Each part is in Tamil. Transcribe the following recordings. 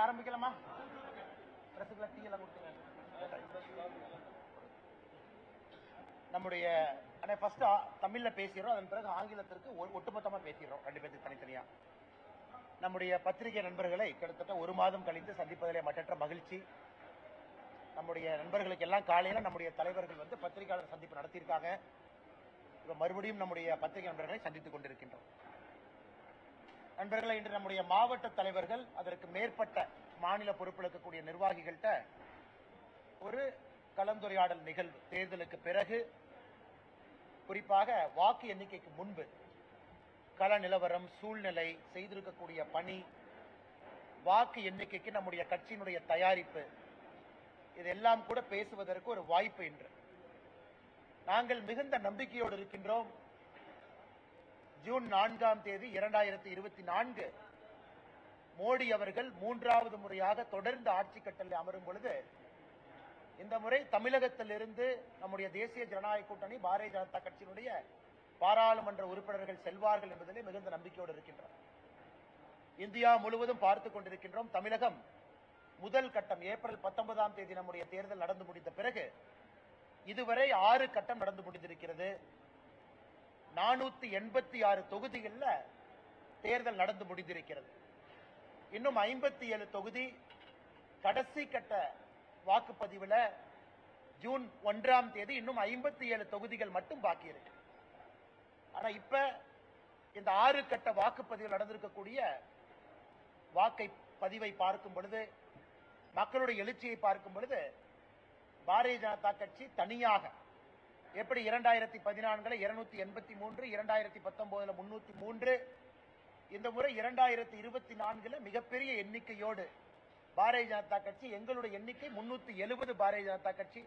ஆரம்பிக்கலாமா? டீ எல்லாம் கொடுத்துங்க. நம்முடைய ஃபர்ஸ்ட் தமிழ்ல பேசிடுறோம், அதன் பிறகு ஆங்கிலத்திற்கு ஒட்டுமொத்தமா பேசிடுறோம், ரெண்டு பேருக்கு தனித்தனியா. நம்முடைய பத்திரிகை நண்பர்களை கிட்டத்தட்ட ஒரு மாதம் கழித்து சந்திப்பதிலே மற்றற்ற மகிழ்ச்சி. நம்முடைய நண்பர்களுக்கு எல்லாம் காலையில நம்முடைய தலைவர்கள் வந்து பத்திரிகையாளர் சந்திப்பு நடத்தியிருக்காங்க. இப்ப மறுபடியும் நம்முடைய பத்திரிகை நண்பர்களை சந்தித்துக் கொண்டிருக்கின்றோம். நண்பர்களை, இன்று நம்முடைய மாவட்ட தலைவர்கள், அதற்கு மேற்பட்ட மாநில பொறுப்பில் இருக்கக்கூடிய நிர்வாகிகள்கிட்ட ஒரு கலந்துரையாடல் நிகழ்வு, தேர்தலுக்கு பிறகு குறிப்பாக வாக்கு எண்ணிக்கைக்கு முன்பு கள நிலவரம், சூழ்நிலை, செய்திருக்கக்கூடிய பணி, வாக்கு எண்ணிக்கைக்கு நம்முடைய கட்சியினுடைய தயாரிப்பு, இதெல்லாம் கூட பேசுவதற்கு ஒரு வாய்ப்பு. இன்று நாங்கள் மிகுந்த நம்பிக்கையோடு இருக்கின்றோம். ஜூன் 4ஆம் தேதி 2024 மோடி அவர்கள் மூன்றாவது முறையாக தொடர்ந்து ஆட்சி கட்டளை அமரும் பொழுது இந்த முறை தமிழகத்திலிருந்து நம்முடைய தேசிய ஜனநாயக கூட்டணி பாரதிய ஜனதா கட்சியினுடைய பாராளுமன்ற உறுப்பினர்கள் செல்வார்கள் என்பதிலே மிகுந்த நம்பிக்கையோடு இருக்கின்றோம். இந்தியா முழுவதும் பார்த்துக் கொண்டிருக்கின்றோம். தமிழகம் முதல் கட்டம் ஏப்ரல் 19ஆம் தேதி நம்முடைய தேர்தல் நடந்து முடிந்த பிறகு இதுவரை 6 கட்டம் நடந்து முடிந்திருக்கிறது. 486 தொகுதிகளில் தேர்தல் நடந்து முடிந்திருக்கிறது. இன்னும் 57 தொகுதி கடைசி கட்ட வாக்குப்பதிவில் ஜூன் 1ஆம் தேதி இன்னும் 57 தொகுதிகள் மட்டும் பாக்கி இருக்கு. ஆனா இப்ப இந்த 6 கட்ட வாக்குப்பதிவு நடந்திருக்கக்கூடிய வாக்கை பதிவை பார்க்கும் பொழுது, மக்களுடைய எழுச்சியை பார்க்கும் பொழுது, பாரதிய ஜனதா கட்சி தனியாக எப்படி 2014 283, 2019 303, இந்த முறை 2024 மிகப்பெரிய எண்ணிக்கையோடு பாரதிய ஜனதா கட்சி, எங்களுடைய எண்ணிக்கை 370, பாரதிய ஜனதா கட்சி,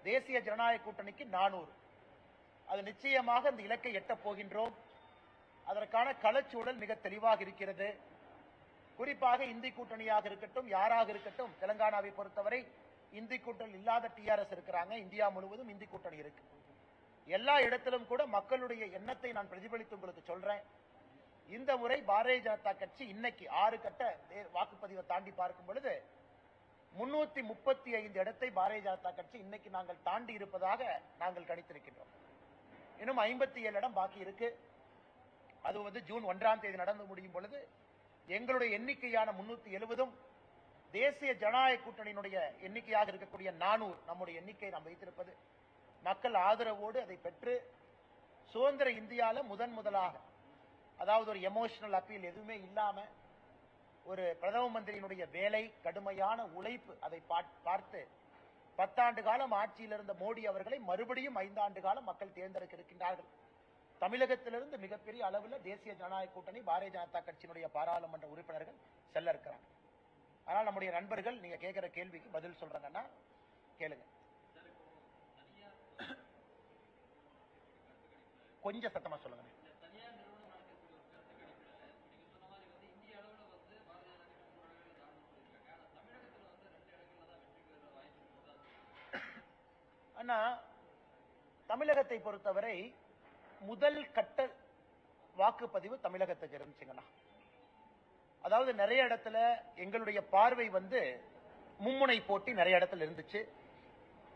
தேசிய ஜனநாயக கூட்டணிக்கு 400. அது நிச்சயமாக அந்த இலக்கை எட்டப் போகின்றோம். அதற்கான களச்சூழல் மிக தெளிவாக இருக்கிறது. குறிப்பாக இந்தி கூட்டணியாக இருக்கட்டும், யாராக இருக்கட்டும், தெலங்கானாவை பொறுத்தவரை இந்தி கூட்டணி இல்லாத டிஆர்எஸ் இருக்கிறாங்க. இந்தியா முழுவதும் இந்தி கூட்டணி இருக்கு. எல்லா இடத்திலும் கூட மக்களுடைய எண்ணத்தை நான் பிரதிபலித்து உங்களுக்கு சொல்றேன். இந்த முறை பாரதிய ஜனதா கட்சி இன்னைக்கு 6 கட்ட வாக்குப்பதிவை தாண்டி பார்க்கும் பொழுது 335 இடத்தை பாரதிய ஜனதா கட்சி இன்னைக்கு நாங்கள் தாண்டி இருப்பதாக நாங்கள் கணித்திருக்கின்றோம். இன்னும் 57 இடம் பாக்கி இருக்கு. அது வந்து ஜூன் 1ஆம் தேதி நடந்து முடியும் பொழுது எங்களுடைய எண்ணிக்கையான 370, தேசிய ஜனநாயக கூட்டணியினுடைய எண்ணிக்கையாக இருக்கக்கூடிய 400, நம்முடைய எண்ணிக்கை நாம் வைத்திருப்பது மக்கள் ஆதரவோடு அதை பெற்று சுதந்திர இந்தியால முதலாக, அதாவது ஒரு எமோஷனல் அப்பீல் எதுவுமே இல்லாம, ஒரு பிரதம மந்திரியினுடைய வேலை, கடுமையான உழைப்பு, அதை பார்த்து 10 ஆண்டு காலம் ஆட்சியில் இருந்த மோடி அவர்களை மறுபடியும் 5 ஆண்டு காலம் மக்கள் தேர்ந்தெடுக்க இருக்கின்றார்கள். தமிழகத்திலிருந்து மிகப்பெரிய அளவில் தேசிய ஜனநாயக கூட்டணி பாரதிய ஜனதா கட்சியினுடைய பாராளுமன்ற உறுப்பினர்கள் செல்ல இருக்கிறாங்க. ஆனால் நம்முடைய நண்பர்கள் நீங்க கேட்கிற கேள்விக்கு பதில் சொல்றாங்கன்னா கேளுங்க. கொஞ்சம் சத்தமா சொல்லுங்க. அண்ணா, தமிழகத்தை பொறுத்தவரை முதல் கட்ட வாக்குப்பதிவு தமிழகத்துக்கு இருந்துச்சுங்கண்ணா. அதாவது நிறைய இடத்துல எங்களுடைய பார்வை வந்து மும்முனை போட்டி நிறைய இடத்துல இருந்துச்சு.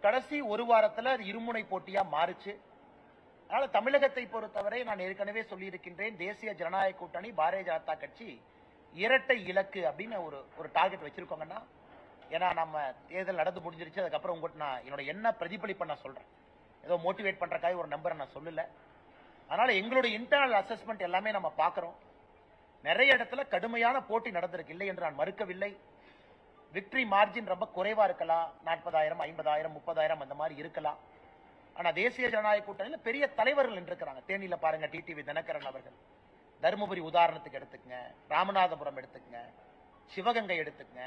கடைசி ஒரு வாரத்தில் அது இருமுனை போட்டியா மாறுச்சு. அதனால தமிழகத்தை பொறுத்தவரை நான் ஏற்கனவே சொல்லி இருக்கின்றேன், தேசிய ஜனநாயக கூட்டணி பாரதிய ஜனதா கட்சி இரட்டை இலக்கு அப்படின்னு ஒரு டார்கெட் வச்சிருக்கோங்கன்னா. ஏன்னா நம்ம தேர்தல் நடந்து முடிஞ்சிருச்சு, அதுக்கப்புறம் உங்கள்கிட்ட நான் என்னோட என்ன பிரதிபலிப்பை நான் சொல்றேன், ஏதோ மோட்டிவேட் பண்றதுக்காக ஒரு நம்பரை நான் சொல்லல. அதனால எங்களுடைய இன்டர்னல் அசஸ்மெண்ட் எல்லாமே நம்ம பார்க்கிறோம். நிறைய இடத்துல கடுமையான போட்டி நடந்திருக்கு, இல்லை என்று நான் மறுக்கவில்லை. விக்டரி மார்ஜின் ரொம்ப குறைவா இருக்கலாம், 40,000, 50,000, 30,000 அந்த மாதிரி இருக்கலாம். ஆனா தேசிய ஜனநாயக கூட்டணியில் பெரிய தலைவர்கள் இருக்கிறாங்க. தேனியில பாருங்க, டிடிவி தினகரன் அவர்கள். தருமபுரி உதாரணத்துக்கு எடுத்துக்கங்க, ராமநாதபுரம் எடுத்துக்கங்க, சிவகங்கை எடுத்துக்கங்க,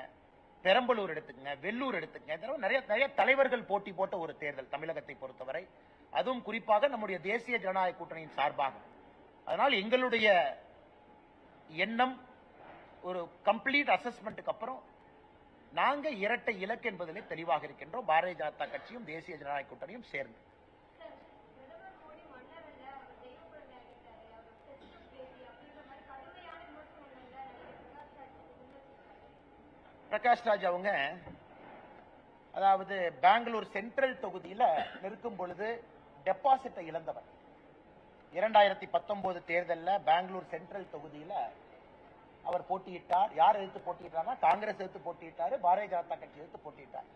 பெரம்பலூர் எடுத்துக்கங்க, வெள்ளூர் எடுத்துக்கங்க. நிறைய தலைவர்கள் போட்டி போட்ட ஒரு தேர்தல் தமிழகத்தை பொறுத்தவரை, அதுவும் குறிப்பாக நம்முடைய தேசிய ஜனநாயக கூட்டணியின் சார்பாக. அதனால் எங்களுடைய எண்ணம் ஒரு கம்ப்ளீட் அசஸ்மெண்ட்டுக்கு அப்புறம் நாங்க இரட்டை இலக்கு என்பதிலே தெளிவாக இருக்கின்றோம், பாரதிய ஜனதா கட்சியும் தேசிய ஜனநாயக கூட்டணியும் சேர்ந்து. பிரகாஷ் ராஜ் அவங்க அதாவது பெங்களூர் சென்ட்ரல் தொகுதியில நிற்கும் பொழுது டெபாசிட்டை இழந்தவர். 2019 தேர்தலில் பெங்களூர் சென்ட்ரல் தொகுதியில அவர் போட்டியிட்டார். யார் எதிர்த்து போட்டியிட்டார்னா காங்கிரஸ் எதிர்த்து போட்டியிட்டாரு, பாரதிய ஜனதா கட்சி எதிர்த்து போட்டியிட்டார்.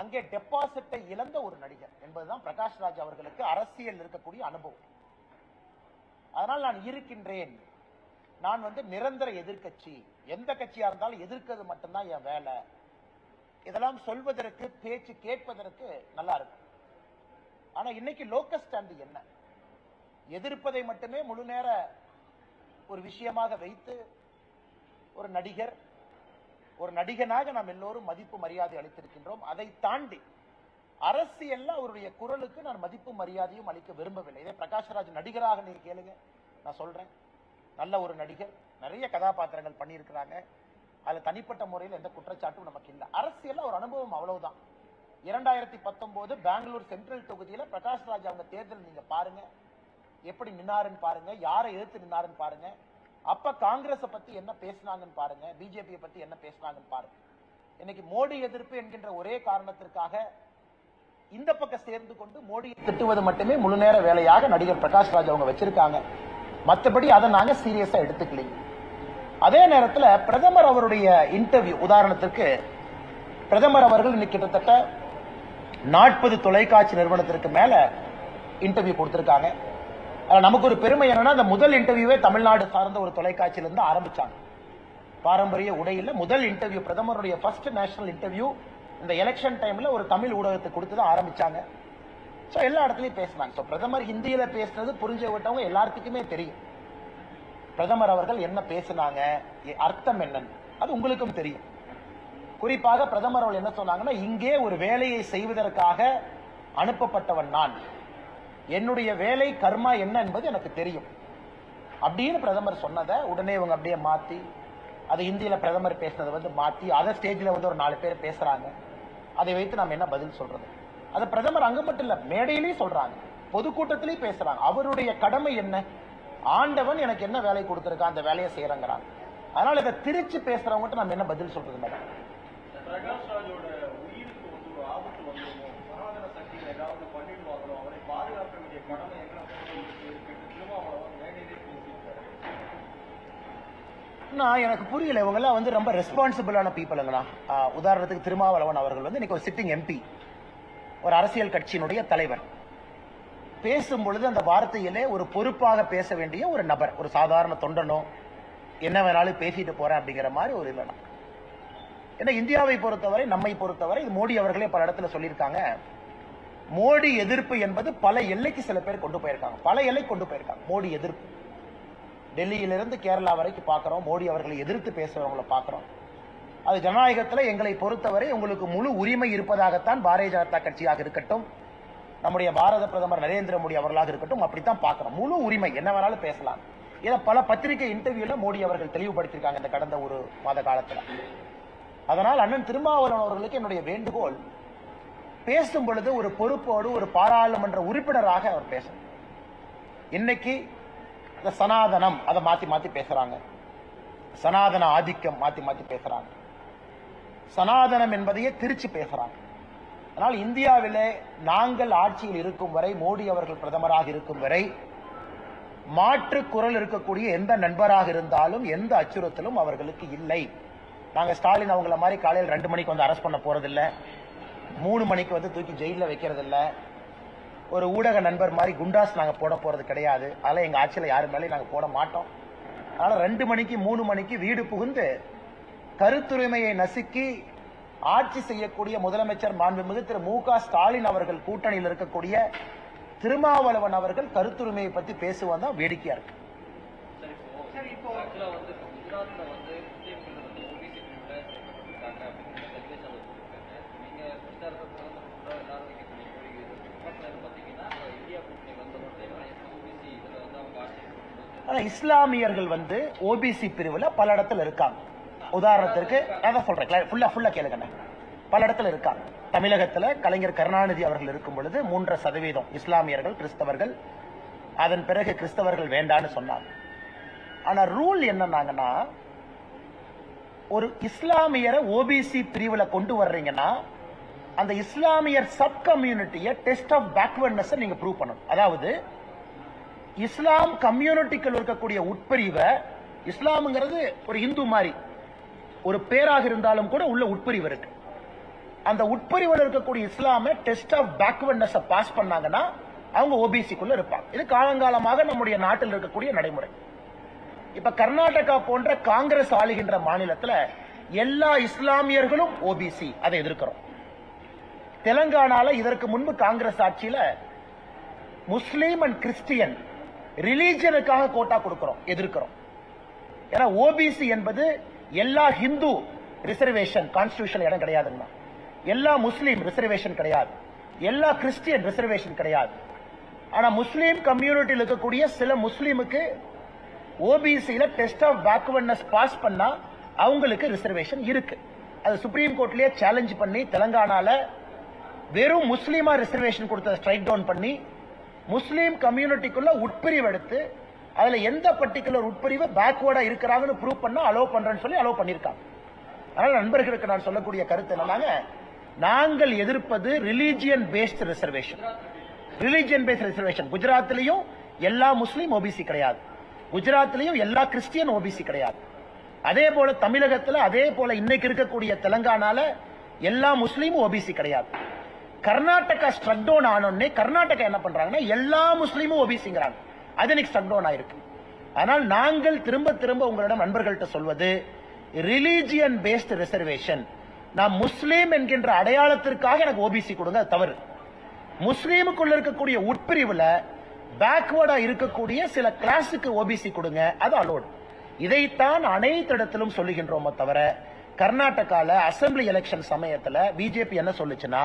அங்கே டெபாசிட்டை இழந்த ஒரு நடிகர் என்பதுதான் பிரகாஷ் ராஜ் அவர்களுக்கு அரசியல் இருக்கக்கூடிய அனுபவம். அதனால் நான் இருக்கின்றேன், நான் நிரந்தர எதிர்க்கட்சி, எந்த கட்சியா இருந்தாலும் எதிர்க்கிறது மட்டும்தான் என் வேலை, இதெல்லாம் சொல்வதற்கு பேச்சு கேட்பதற்கு நல்லா இருக்கும். ஆனா இன்னைக்கு லோக்கல் ஸ்டாண்ட் என்ன, எதிர்ப்பதை மட்டுமே முழு நேர ஒரு விஷயமாக வைத்து ஒரு நடிகர், ஒரு நடிகனாக நாம் எல்லோரும் மதிப்பு மரியாதை அளித்திருக்கின்றோம். அதை தாண்டி அரசியல்ல அவருடைய குரலுக்கு நான் மதிப்பு மரியாதையும் அளிக்க விரும்பவில்லை. இதே பிரகாஷ் ராஜ் நடிகராக நீங்க கேளுங்க, நான் சொல்றேன், நல்ல ஒரு நடிகர், நிறைய கதாபாத்திரங்கள் பண்ணியிருக்கிறாங்க, அதுல தனிப்பட்ட முறையில் எந்த குற்றச்சாட்டும் நமக்கு இல்லை. அரசியல் ஒரு அனுபவம், அவ்வளவுதான். 2019 பெங்களூர் சென்ட்ரல் தொகுதியில பிரகாஷ் ராஜ் அவங்க தேர்தல் நீங்க பாருங்க, எப்படி நின்னாருன்னு பாருங்க, யாரை எதிர்த்து நின்னாருன்னு பாருங்க, அப்ப காங்கிரஸ் பத்தி என்ன பேசினாங்கன்னு பாருங்க, பிஜேபி பத்தி என்ன பேசினாங்கன்னு பாருங்க. இன்னைக்கு மோடி எதிர்ப்பு என்கின்ற ஒரே காரணத்திற்காக இந்த பக்கம் சேர்ந்து கொண்டு மோடியை திட்டுவது மட்டுமே முழு நேர வேலையாக நடிகர் பிரகாஷ் ராஜ் அவங்க வச்சிருக்காங்க. மற்றபடி அதை நாங்க சீரியஸா எடுத்துக்கலீங்க. அதே நேரத்தில் பிரதமர் அவருடைய இன்டர்வியூ, உதாரணத்திற்கு பிரதமர் அவர்கள் இன்னைக்கு கிட்டத்தட்ட 40 தொலைக்காட்சி நிறுவனத்திற்கு மேல இன்டர்வியூ கொடுத்திருக்காங்க. நமக்கு ஒரு பெருமை என்னன்னா, அந்த முதல் இன்டர்வியூவே தமிழ்நாடு சார்ந்த ஒரு தொலைக்காட்சியில இருந்து ஆரம்பிச்சாங்க. பாரம்பரிய உடையில முதல் இன்டர்வியூ, பிரதமருடைய ஃபர்ஸ்ட் நேஷனல் இன்டர்வியூ இந்த எலெக்ஷன் டைம்ல ஒரு தமிழ் ஊடகத்தை கொடுத்து தான் ஆரம்பிச்சாங்க. எல்லா இடத்துலயும் பேசினாங்க. பிரதமர் ஹிந்தியில பேசுறது புரிஞ்ச விட்டவங்க எல்லாத்துக்குமே தெரியும் பிரதமர் அவர்கள் என்ன பேசினாங்க, அர்த்தம் என்னன்னு அது உங்களுக்கும் தெரியும். குறிப்பாக பிரதமர் அவர்கள் என்ன சொன்னாங்கன்னா, இங்கே ஒரு வேலையை செய்வதற்காக அனுப்பப்பட்டவன் நான், என்னுடைய வேலை கர்மா என்ன என்பது எனக்கு தெரியும் அப்படின்னு பிரதமர் சொன்னதை உடனே இவங்க அப்படியே மாத்தி, அது இந்தியில பிரதமர் பேசினதை மாத்தி அதை ஸ்டேஜ்ல ஒரு 4 பேர் பேசுறாங்க. அதை வைத்து நாம் என்ன பதில் சொல்றது? அது பிரதமர் அங்க மட்டும் இல்ல, மேடையிலேயே சொல்றாங்க, பொதுக்கூட்டத்திலேயே பேசுறாங்க. அவருடைய கடமை என்ன, ஆண்டவன் எனக்கு என்ன வேலை கொடுத்திருக்கான், அந்த வேலையை செய்யறங்கிறாங்க. அதனால இதை திருச்சி பேசுறவங்க நம்ம என்ன பதில் சொல்றது? மேடம், பிரகாஷ் ராஜோட உயிருக்கு ஒரு ஆபத்து வந்துருமோ, சனாதன சக்திகள் ஏதாவது பண்ணிடுவாங்களோ, அவரை பாதுகாக்க வேண்டிய கடமை என்ன திருமாவளவன் மேடையிலே பேசியிருக்காரு. எனக்கு புரியல, இவங்க எல்லாம் ரொம்ப ரெஸ்பான்சிபிளான பீப்புளுங்களா. உதாரணத்துக்கு திருமாவளவன் அவர்கள் இன்னைக்கு ஒரு சிட்டிங் எம்பி, ஒரு அரசியல் கட்சியினுடைய தலைவர், பேசும்பொழுது அந்த வார்த்தையிலே ஒரு பொறுப்பாக பேச வேண்டிய ஒரு நபர், ஒரு சாதாரண தொண்டனோ என்ன வேணாலும் பேசிட்டு போறேன் அப்படிங்கிற மாதிரி ஒரு இல்லைனா. ஏன்னா இந்தியாவை பொறுத்தவரை, நம்மை பொறுத்தவரை, இது மோடி அவர்களே பல இடத்துல சொல்லியிருக்காங்க, மோடி எதிர்ப்பு என்பது பல எல்லைக்கு சில பேர் கொண்டு போயிருக்காங்க, பல எல்லை கொண்டு போயிருக்காங்க மோடி எதிர்ப்பு. டெல்லியிலிருந்து கேரளா வரைக்கும் பார்க்கிறோம், மோடி அவர்களை எதிர்த்து பேசுறவங்களை பார்க்கிறோம். அது ஜனநாயகத்தில் எங்களை பொறுத்தவரை உங்களுக்கு முழு உரிமை இருப்பதாகத்தான் பாரதிய ஜனதா கட்சியாக இருக்கட்டும், நம்முடைய பாரத பிரதமர் நரேந்திர மோடி அவர்களாக இருக்கட்டும், அப்படித்தான் பார்க்கிறோம். முழு உரிமை, என்ன வேணாலும் பேசலாம். இதை பல பத்திரிகை இன்டர்வியூல மோடி அவர்கள் தெளிவுபடுத்தியிருக்காங்க இந்த கடந்த ஒரு மாத காலத்தில். அதனால் அண்ணன் திருமாவளவன் அவர்களுக்கு என்னுடைய வேண்டுகோள், பேசும் பொழுது ஒரு பொறுப்போடு ஒரு பாராளுமன்ற உறுப்பினராக அவர் பேசணும். இன்னைக்கு இந்த சனாதனம் அதை மாத்தி மாத்தி பேசுறாங்க, சனாதன ஆதிக்கம் மாத்தி மாத்தி பேசுறாங்க, சனாதனம் என்பதையே திருச்சி பேசுறாங்க. அதனால் இந்தியாவிலே நாங்கள் ஆட்சியில் இருக்கும் வரை, மோடி அவர்கள் பிரதமராக இருக்கும் வரை, மாற்று குரல் இருக்கக்கூடிய எந்த நண்பராக இருந்தாலும் எந்த அச்சுறுத்தலும் அவர்களுக்கு இல்லை. நாங்க ஸ்டாலின் அவங்கள மாதிரி காலையில் 2 மணிக்கு அரெஸ்ட் பண்ண போறதில்லை, 3 மணிக்கு தூக்கி ஜெயில வைக்கிறது இல்லை, ஒரு ஊடக நண்பர் மாதிரி குண்டாஸ் நாங்க போட போறது கிடையாது. அதெல்லாம் எங்க ஆட்சியில யாரு மேலே நாங்க போட மாட்டோம். அதனால 2 மணிக்கு 3 மணிக்கு வீடு புகுந்து கருத்துரிமையை நசுக்கி ஆட்சி செய்யக்கூடிய முதலமைச்சர் மாண்புமிகு திரு மு.க. ஸ்டாலின் அவர்கள் கூட்டணியில் இருக்கக்கூடிய திருமாவளவன் அவர்கள் கருத்துரிமையை பத்தி பேசுவதா வேடிக்கையா இருக்கு. இஸ்லாமியர்கள் ஓபிசி பிரிவுல பல இடத்துல இருக்காங்க. உதாரணத்திற்கு நான் சொல்றேன், ஃபுல்லா கேளுங்க, பல இடத்துல இருக்காங்க. தமிழகத்தில் கலைஞர் கருணாநிதி அவர்கள் இருக்கும் பொழுது 3% இஸ்லாமியர்கள், கிறிஸ்தவர்கள், அதன் பிறகு கிறிஸ்தவர்கள் வேண்டான்னு சொன்னாங்க. ஆனா ரூல் என்னன்னாங்கன்னா, ஒரு இஸ்லாமியரை ஓபிசி பிரிவுல கொண்டு வர்றீங்கன்னா அந்த இஸ்லாமியர் சப் கம்யூனிட்டியை டெஸ்ட் ஆஃப் பேக்வர்ட்னஸ் நீங்க ப்ரூவ் பண்ணணும். அதாவது இஸ்லாம் கம்யூனிட்டிக்குள் இருக்கக்கூடிய உட்பிரிவை, இஸ்லாம்ங்கிறது ஒரு இந்து மாதிரி ஒரு பேராக இருந்தாலும் கூட உள்ள உட்பிரிவு இருக்கு. அந்த உட்பிரிவில் இருக்கக்கூடிய இஸ்லாமை டெஸ்ட் ஆஃப் பேக்வர்ட்னஸ் பாஸ் பண்ணாங்கன்னா அவங்க ஓபிசிக்குள்ள இருப்பாங்க. இது காலங்காலமாக நம்முடைய நாட்டில் இருக்கக்கூடிய நடைமுறை. இப்ப கர்நாடகா போன்ற காங்கிரஸ் ஆளுகின்ற மாநிலத்தில் எல்லா இஸ்லாமியர்களும் ஓபிசி, அதை எதிர்க்கிறோம். தெலங்கானால இதற்கு முன்பு காங்கிரஸ் ஆட்சியில முஸ்லீம் அண்ட் கிறிஸ்டியன் ரிலீஜனுக்காக கோட்டா கொடுக்கிறோம், எதிர்க்கிறோம். ஏன்னா ஓபிசி என்பது எல்லா ஹிந்து ரிசர்வேஷன் கான்ஸ்டிடியூஷன் இடம் கிடையாதுன்னா, எல்லா முஸ்லீம் ரிசர்வேஷன் கிடையாது, எல்லா கிறிஸ்டியன் ரிசர்வேஷன் கிடையாது. ஆனா முஸ்லீம் கம்யூனிட்டியில் இருக்கக்கூடிய சில முஸ்லீமுக்கு ஓபிசியில டெஸ்ட் ஆஃப் பேக்வர்ட்னஸ் பாஸ் பண்ணா அவங்களுக்கு ரிசர்வேஷன் இருக்கு. அது சுப்ரீம் கோர்ட்லயே சேலஞ்ச் பண்ணி தெலங்கானால வெறும் முஸ்லீமா ரிசர்வேஷன் கொடுத்த ஸ்ட்ரைக் டவுன் பண்ணி முஸ்லீம் கம்யூனிட்டிக்குள்ள உட்பிரிவு எடுத்து அதுல எந்த பர்டிகுலர் உட்பிரிவு பேக்வர்டா இருக்கிறாங்கன்னு ப்ரூவ் பண்ணா அலோவ் பண்றேன்னு சொல்லி அலோவ் பண்ணிருக்காங்க. அதனால நண்பர்களுக்கு நான் சொல்லக்கூடிய கருத்து என்னன்னாங்க, நாங்கள் எதிர்ப்பது religion based reservation. Religion based reservation குஜராத்லயும் எல்லா முஸ்லீம் ஓபிசி கிடையாது, குஜராத்லயும் எல்லா கிறிஸ்டியன் ஓபிசி கிடையாது. அதே போல தமிழகத்தில், அதே போல இன்னைக்கு இருக்கக்கூடிய தெலங்கானால எல்லா முஸ்லீமும் ஓபிசி கிடையாது. கர்நாடகா ஸ்ட்ரக் டவுன் ஆனோடனே கர்நாடகா என்ன பண்றாங்கன்னா எல்லா முஸ்லீமும் ஓபிசிங்கிறாங்க. அது இன்னைக்கு ஸ்ட்ரக் டவுன் ஆயிருக்கு. ஆனால் நாங்கள் திரும்ப திரும்ப உங்களிடம் நண்பர்கள்ட்ட சொல்வது ரிலீஜியன் பேஸ்ட் ரிசர்வேஷன். நான் முஸ்லீம் என்கின்ற அடையாளத்திற்காக எனக்கு ஓபிசி கொடுங்க, அது தவறு. முஸ்லீமுக்குள்ள இருக்கக்கூடிய உட்பிரிவுல பேக்வர்டா இருக்கக்கூடிய சில கிளாஸுக்கு ஓபிசி கொடுங்க, அது அலோடு. இதைத்தான் அனைத்து இடத்திலும் சொல்லுகின்றோமோ தவிர கர்நாடகால அசம்பிளி எலெக்ஷன் சமயத்துல பிஜேபி என்ன சொல்லுச்சுன்னா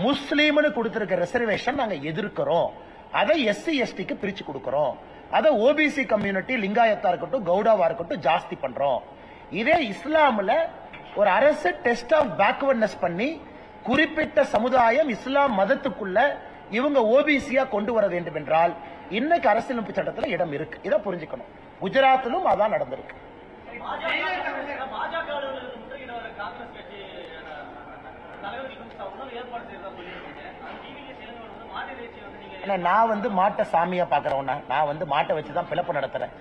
முஸ்லீம்னு கொடுத்திருக்க ரிசர்வேஷன் நாங்க எதிர்க்கிறோம், அதை எஸ்சி எஸ்டிக்கு பிரிச்சு கொடுக்கிறோம், அதை ஓபிசி கம்யூனிட்டி லிங்காயத்தா இருக்கட்டும் கவுடாவா இருக்கட்டும் ஜாஸ்தி பண்றோம். இதே இஸ்லாம்ல ஒரு அரசு டெஸ்ட் ஆஃப் பேக்வர்ட்னஸ் பண்ணி குறிப்பிட்ட சமுதாயம் இஸ்லாம் மதத்துக்குள்ள இவங்க ஓபிசியா கொண்டு வர வேண்டும் என்றால் இன்னைக்கு அரசியலமைப்பு சட்டத்தில் இடம் இருக்கு. இதை புரிஞ்சுக்கணும். குஜராத்திலும் அதான் நடந்திருக்கு. நான் வந்து மாட்டை சாமியா பாக்குறவன, நான் வந்து மாட்டை வச்சுதான் பிளப்பு நடத்துறேன்,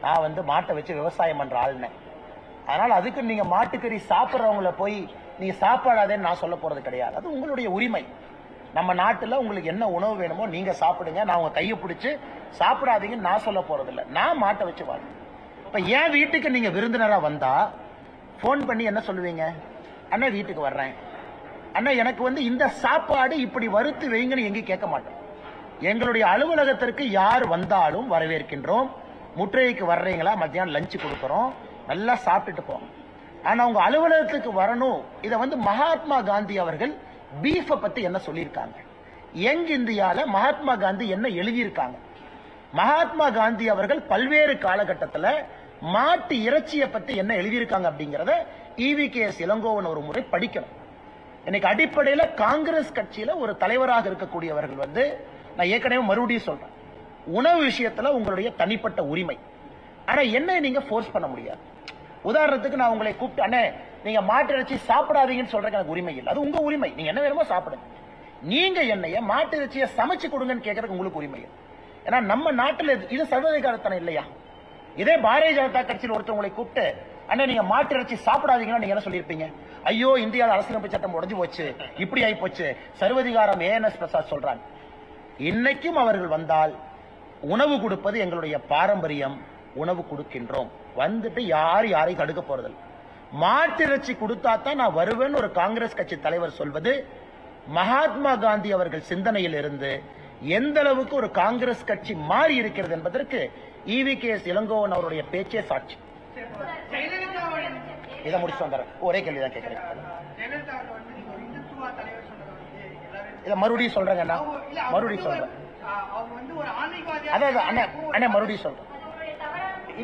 நான் வந்து மாட்டை வச்சு விவசாயம் பண்ற ஆளுனேன். அதனால அதுக்கு நீங்க மாட்டுக்கறி சாப்பிட்றவங்கள போய் நீங்க சாப்பாடாதேன்னு நான் சொல்ல போறது கிடையாது. அது உங்களுடைய உரிமை. நம்ம நாட்டுல உங்களுக்கு என்ன உணவு வேணுமோ நீங்க சாப்பிடுங்க, நான் உங்க கையை பிடிச்சு சாப்பிடாதீங்கன்னு நான் சொல்ல போறது இல்லை. நான் மாட்டை வச்சு வாழ்றேன். இப்ப என் வீட்டுக்கு நீங்க விருந்தினரா வந்தா போன் பண்ணி என்ன சொல்லுவீங்க? அண்ணா வீட்டுக்கு வர்றேன், அண்ணா எனக்கு வந்து இந்த சாப்பாடு இப்படி வறுத்து வைங்கன்னு எங்கேயும் கேட்க மாட்டோம். எங்களுடைய அலுவலகத்திற்கு யார் வந்தாலும் வரவேற்கின்றோம். முற்றுகைக்கு வர்றீங்களா, மத்தியானம் லஞ்ச் கொடுக்கறோம், நல்லா சாப்பிட்டுட்டு போங்க. ஆனா உங்க அலுவலகத்துக்கு வரணும். இதை வந்து மகாத்மா காந்தி அவர்கள் பீஃப பத்தி என்ன சொல்லியிருக்காங்க, யங் இந்தியால மகாத்மா காந்தி என்ன எழுதியிருக்காங்க, மகாத்மா காந்தி அவர்கள் பல்வேறு காலகட்டத்தில் மாட்டு இறைச்சியை பத்தி என்ன எழுதியிருக்காங்க அப்படிங்கறத EVKS இளங்கோவன் ஒரு முறை படிக்கணும். இன்னைக்கு அடிப்படையில காங்கிரஸ் கட்சியில ஒரு தலைவராக இருக்கக்கூடியவர்கள் வந்து, நான் ஏற்கனவே மறுபடியும் சொல்றேன், உணவு விஷயத்துல உங்களுடைய தனிப்பட்ட உரிமை. ஆனா என்ன நீங்க போர்ஸ் பண்ண முடியாது. உதாரணத்துக்கு நான் உங்களை கூப்பிட்டு அண்ணே நீங்க மாட்டு இறைச்சி சாப்பிடாதீங்கன்னு சொல்றதுக்கு எனக்கு உரிமை இல்லை. அது உங்க உரிமை, நீங்க என்ன வேணுமோ சாப்பிடுங்க. நீங்க என்னைய மாட்டு இறைச்சியை சமைச்சு கொடுங்கன்னு கேட்கறதுக்கு உங்களுக்கு உரிமை. ஏன்னா நம்ம நாட்டில் இது சர்வதிகாரத்தனம் இல்லையா? இதே பாரதிய ஜனதா கட்சியில் ஒருத்தவங்களை கூப்பிட்டு அண்ணா நீங்க மாட்டு இறைச்சி சாப்பிடாதீங்கன்னா நீங்க என்ன சொல்லியிருப்பீங்க? ஐயோ இந்தியாவில் அரசியலமைப்பு சட்டம் உடைஞ்சு போச்சு, இப்படி ஆகி போச்சு, சர்வதிகாரம். ANS பிரசாத் சொல்றாங்க. இன்னைக்கும் அவர்கள் வந்தால் உணவு கொடுப்பது எங்களுடைய பாரம்பரியம், உணவு கொடுக்கின்றோம். வந்துட்டு யாரையும் தடுக்க போறதில்லை. மாட்டு இறைச்சி கொடுத்தா தான் நான் வருவேன்னு ஒரு காங்கிரஸ் கட்சி தலைவர் சொல்வது மகாத்மா காந்தி அவர்கள் சிந்தனையில் இருந்து எந்த அளவுக்கு ஒரு காங்கிரஸ் கட்சி மாறி இருக்கிறது என்பதற்கு EVKS இளங்கோவன் அவருடைய பேச்சே சாட்சி. இதை முடிச்சு வந்துறேன், ஒரே கேள்விதான் கேட்கிறேன். இதை மறுபடியும் சொல்றேங்க, மறுபடியும் சொல்றேன். அதான் அண்ணே மறுபடியும் சொல்றேன்.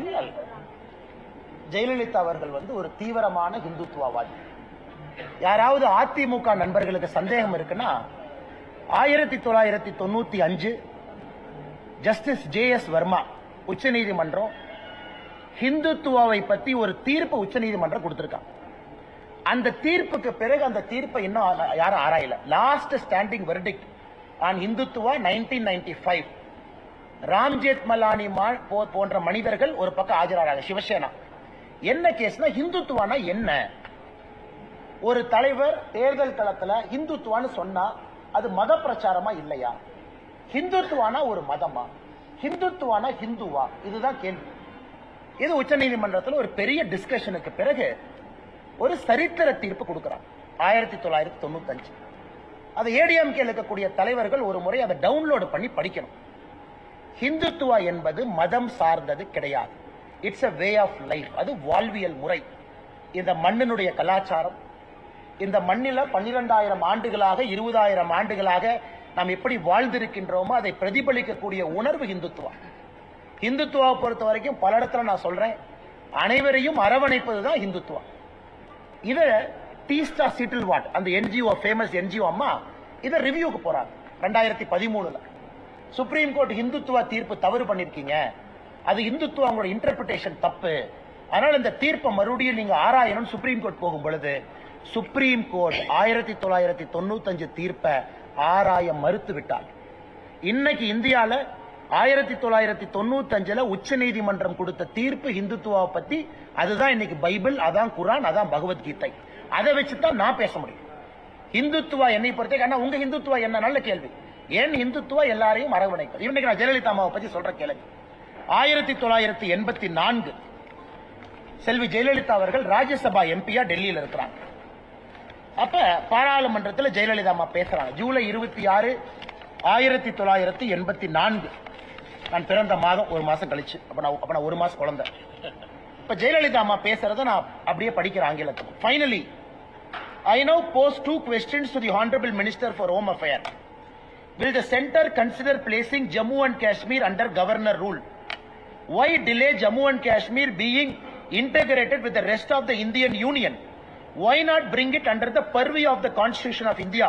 இல்ல ஜெயலலிதா அவர்கள் வந்து ஒரு தீவிரமான இந்துத்துவவாதி. யாராவது அதிமுக நண்பர்களுக்கு சந்தேகம் இருக்குன்னா 1995 ஜஸ்டிஸ் JS வர்மா உச்ச நீதிமன்றம் ஹிந்துத்துவாவை பத்தி ஒரு தீர்ப்பு உச்சநீதிமன்றம் கொடுத்திருக்காங்க. அந்த தீர்ப்புக்கு பிறகு அந்த தீர்ப்பை இன்னும் யாரும் ஆராயல. Last standing verdict on Hindutva 1995. Ramjeth Malani போன்ற மனிதர்கள் ஒரு பக்கம் ஆஜராகிறாங்க. சிவசேனா என்ன கேஸ்னா, ஹிந்துத்துவானா என்ன? ஒரு தலைவர் தேர்தல் களத்துல ஹிந்துத்துவான்னு சொன்னா அது மத பிரச்சாரமா இல்லையா? ஹிந்துத்துவானா ஒரு மதமா? ஹிந்துத்துவானா ஹிந்துவா? இதுதான் கேள்வி. இது உச்சநீதிமன்றத்தில் ஒரு பெரிய டிஸ்கஷனுக்கு பிறகு ஒரு சரித்திர தீர்ப்பு கொடுக்கிறாங்க 1995. அது ஏடிஎம்கே இருக்கக்கூடிய தலைவர்கள் ஒரு முறை அதை டவுன்லோடு பண்ணி படிக்கணும். ஹிந்துத்துவா என்பது மதம் சார்ந்தது கிடையாது. It's a way of life. அது வாழ்வியல் முறை. இந்த மண்ணினுடைய கலாச்சாரம், இந்த மண்ணில 12,000 ஆண்டுகளாக 20,000 ஆண்டுகளாக நாம் எப்படி வாழ்ந்திருக்கின்றோமோ அதை பிரதிபலிக்கக்கூடிய உணர்வு ஹிந்துத்துவா. ஹிந்துத்துவாவை பொறுத்த வரைக்கும் பல இடத்துல நான் சொல்றேன், அனைவரையும் அரவணைப்பதுதான் ஹிந்துத்துவா. இத டீஸ்டா சிட்டில்வாட் அந்த என்ஜிஓ, ஃபேமஸ் என்ஜிஓ அம்மா இத ரிவ்யூக்கு போறாங்க 2013. சுப்ரீம் கோர்ட் ஹிந்துத்துவா தீர்ப்பு தவறு பண்ணிருக்கீங்க, அது ஹிந்துத்துவா உங்களோட இன்டர்பிரேஷன் தப்பு, அதனால இந்த தீர்ப்பை மறுபடியும் நீங்க ஆராயணும் சுப்ரீம் கோர்ட் போகும் பொழுது சுப்ரீம் கோர்ட் 1995 தீர்ப்பை ஆராய மறுத்து விட்டார். இன்னைக்கு இந்தியால 1995 உச்ச நீதிமன்றம் கொடுத்த தீர்ப்பு ஹிந்துத்துவாவை பத்தி, அதுதான் இன்னைக்கு பைபிள், அதான் குரான், அதான் பகவத்கீதை. அதை வச்சுதான் நான் பேச முடியும். ஹிந்துத்துவா என்னை பொறுத்த உங்க ஹிந்துத்துவா என்ன? நல்ல கேள்வி. ஏன் ஹிந்துத்துவா எல்லாரையும் அரவணைக்கும். இன்னைக்கு நான் ஜெயலலிதா அம்மாவை பத்தி சொல்ற கேள்வி. 1984 செல்வி ஜெயலலிதா அவர்கள் ராஜ்யசபா எம்பியா டெல்லியில் இருக்கிறாங்க. அப்ப பாராளுமன்றத்தில் ஜெயலலிதா அம்மா பேசுறாங்க. ஜூலை 26, 1984. நான் பிறந்த மாதம் ஒரு மாசம் கழிச்சு. அப்ப நான் ஒரு மாசம் குழந்தை. இப்ப ஜெயலலிதா அம்மா பேசுறத நான் அப்படியே படிக்கிறேன் ஆங்கிலத்துக்கு. Finally, I now pose 2 questions to the Honorable Minister for Home Affairs. Will the center consider placing Jammu and Kashmir under governor rule? Why delay Jammu and Kashmir being integrated with the rest of the Indian Union? Why not bring it under the purview of the Constitution of India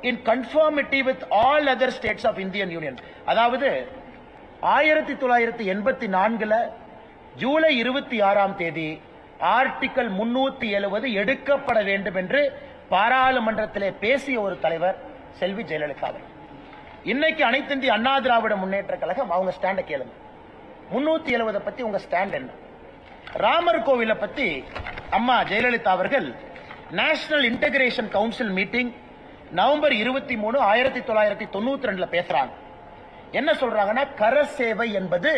in conformity with all other states of Indian Union? அதாவது 1984 ஜூலை 26 ஆர்டிகல் 370 எடுக்கப்பட வேண்டும் என்று பாராளுமன்றத்திலே பேசிய ஒரு தலைவர் செல்வி ஜெயலலிதா. இன்னைக்கு அனைத்து இந்திய அண்ணா திராவிட முன்னேற்ற கழகம் அவங்க ஸ்டாண்ட கேளுங்க. 370 பத்தி உங்க ஸ்டாண்ட் என்ன? ராமர் கோவிலை பத்தி அம்மா ஜெயலலிதா அவர்கள் national integration council meeting November 23, 1992 பேசுறாங்க. என்ன சொல்றாங்கன்னா, கரசேவை என்பது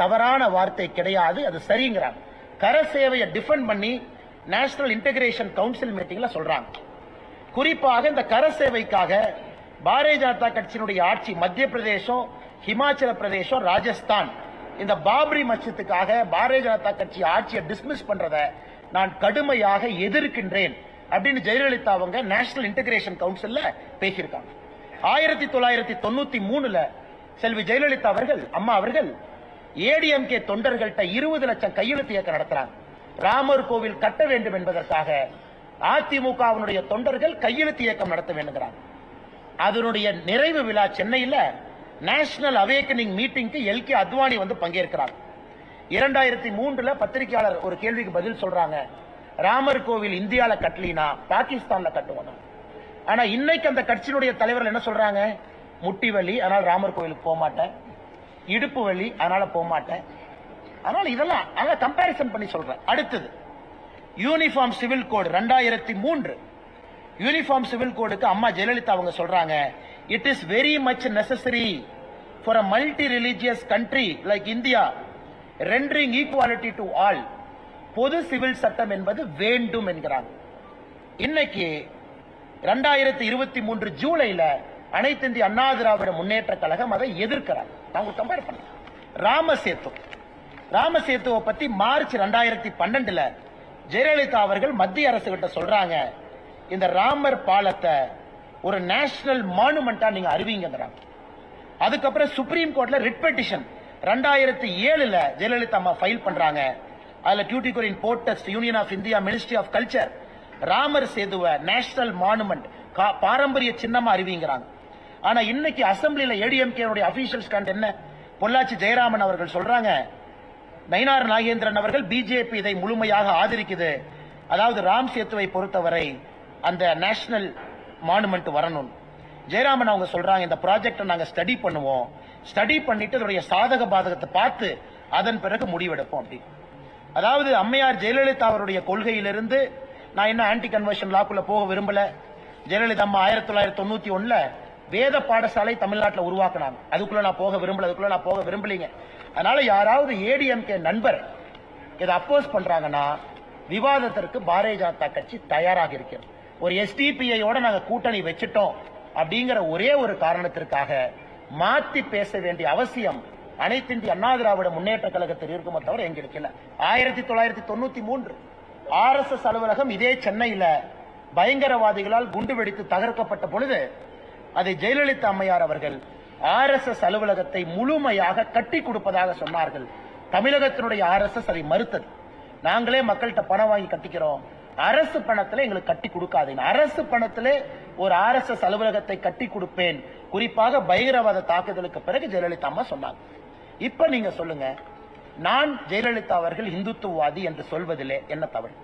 தவறான வார்த்தை கிடையாது, அது சரிங்கிறாங்க. கரசேவையை டிஃபெண்ட் பண்ணி நேஷனல் இன்டகிரேஷன் கவுன்சில் மீட்டிங்ல சொல்றாங்க. குறிப்பாக இந்த கரசேவைக்காக பாரதிய ஜனதா கட்சியினுடைய ஆட்சி மத்திய பிரதேசம், ஹிமாச்சல பிரதேசம், ராஜஸ்தான் இந்த பாபரி மஸ்ஜித்துக்காக பாரதிய ஜனதா கட்சி ஆட்சியை டிஸ்மிஸ் பண்றத நான் கடுமையாக எதிர்க்கின்றேன் அப்படின்னு ஜெயலலிதா அவங்க நேஷனல் இன்டகிரேஷன் கவுன்சில்ல பேசியிருக்காங்க. 1993 செல்வி ஜெயலலிதா அவர்கள் அம்மா அவர்கள் ஏடிஎம்கே தொண்டர்கள்ட்ட 20 லட்சம் கையெழுத்து இயக்கம் நடத்துறாங்க. ராமர் கோவில் கட்ட வேண்டும் என்பதற்காக அதிமுகவினுடைய தொண்டர்கள் கையெழுத்து இயக்கம் நடத்த வேண்டுகிறாங்க. அதனுடைய நிறைவு விழா சென்னையில் நேஷனல் அவேக்கனிங் மீட்டிங்க்கு எல்கே அத்வானி வந்து பங்கேற்கிறாங்க. 2003 பத்திரிகையாளர் ஒரு கேள்விக்கு பதில் சொல்றாங்க, ராமர் கோவில் இந்தியால கட்டலினா பாகிஸ்தான்ல கட்டுவாங்க. ஆனா இன்னைக்கு அந்த கட்சியினுடைய தலைவர்கள் என்ன சொல்றாங்க, முட்டி வலி அதனால ராமர் கோவிலுக்கு போக மாட்டேன், இடுப்பு வலி அதனால போக மாட்டேன். அதனால இதெல்லாம் கம்பேரிசன் பண்ணி சொல்றேன். அடுத்தது uniform civil code 2003 uniform civil கோடுக்கு அம்மா ஜெயலலிதா அவங்க சொல்றாங்க, it is very much necessary for a multi religious country like India rendering equality to all. பொது சிவில் சட்டம் என்பது வேண்டும் என்கிறாங்க. இன்னைக்கு 2023 ஜூலைல அனைத்து இந்திய அண்ணா திராவிட முன்னேற்ற கழகம் அதை எதிர்க்கிறார். நான் கம்பேர் பண்ண ராமசேத்துவை பத்தி மார்ச் 2012 ஜெயலலிதா அவர்கள் மத்திய அரசு கிட்ட சொல்றாங்க, இந்த ராமர் பாலத்தை ஒரு நேஷனல் மானுமெண்டா நீங்க அறிவிங்கிறாங்க. அதுக்கப்புறம் சுப்ரீம் கோர்ட்ல ரிட் பெட்டிஷன் 2007 ஜெயலலிதா அம்மா ஃபைல் பண்றாங்க. அதுல Tuticorin port trust union of India ministry of culture Ramar சேதுவை நேஷனல் மானுமெண்ட் பாரம்பரிய சின்னமா அறிவிங்கிறாங்க. ஆனா இன்னைக்கு அசம்பிளில ஏடிஎம்கே அபிஷியல் ஸ்டாண்ட் என்ன? பொள்ளாச்சி ஜெயராமன் அவர்கள் சொல்றாங்க, நயினார் நாகேந்திரன் அவர்கள் பிஜேபி இதை முழுமையாக ஆதரிக்குது. அதாவது ராம் சேத்துவை பொறுத்தவரை அந்த நேஷனல் மானுமெண்ட் வரணும். ஜெயராமன் அவங்க சொல்றாங்க இந்த ப்ராஜெக்டை நாங்க ஸ்டடி பண்ணுவோம், ஸ்டடி பண்ணிட்டு அதனுடைய சாதக பாதகத்தை பார்த்து அதன் பிறகு முடிவெடுப்போம் அப்படி. அதாவது அம்மையார் ஜெயலலிதா அவருடைய கொள்கையிலிருந்து நான் என்ன ஆன்டி கன்வர்ஷன் லாக்குள்ள போக விரும்பல. ஜெயலலிதா அம்மா 1991 வேத பாடசாலை தமிழ்நாட்டில் உருவாக்குனாங்க. அதுக்குள்ள நான் போக விரும்பலீங்க. அதனால யாராவது ஏடிஎம்கே நண்பர் இதை அப்போஸ் பண்றாங்கன்னா விவாதத்திற்கு பாரதிய ஜனதா கட்சி தயாராக இருக்கிறது. ஒரு எஸ்டிபிஐயோட நாங்க கூட்டணி வச்சுட்டோம் அப்படிங்கிற ஒரே ஒரு காரணத்திற்காக மாத்தி பேச வேண்டிய அவசியம் அனைத்து இந்திய அண்ணா திராவிட முன்னேற்ற கழகத்தில் இருக்குமே தவிர எங்க இருக்கல. 1993 RSS அலுவலகம் இதே சென்னையில பயங்கரவாதிகளால் குண்டு வெடித்து தகர்க்கப்பட்ட பொழுது அதை ஜெயலலிதா அம்மையார் அவர்கள் RSS அலுவலகத்தை முழுமையாக கட்டி கொடுப்பதாக சொன்னார்கள். தமிழகத்தினுடைய RSS அதை மறுத்தது. நாங்களே மக்கள்கிட்ட பணம் வாங்கி கட்டிக்கிறோம், அரசு பணத்துல எங்களுக்கு கட்டி கொடுக்காதீங்க. அரசு பணத்திலே ஒரு RSS அலுவலகத்தை கட்டி கொடுப்பேன், குறிப்பாக பயங்கரவாத தாக்குதலுக்கு பிறகு ஜெயலலிதா அம்மா சொன்னாங்க. இப்ப நீங்க சொல்லுங்க, நான் ஜெயலலிதா அவர்கள் இந்துத்துவவாதி என்று சொல்வதிலே என்ன தவறு?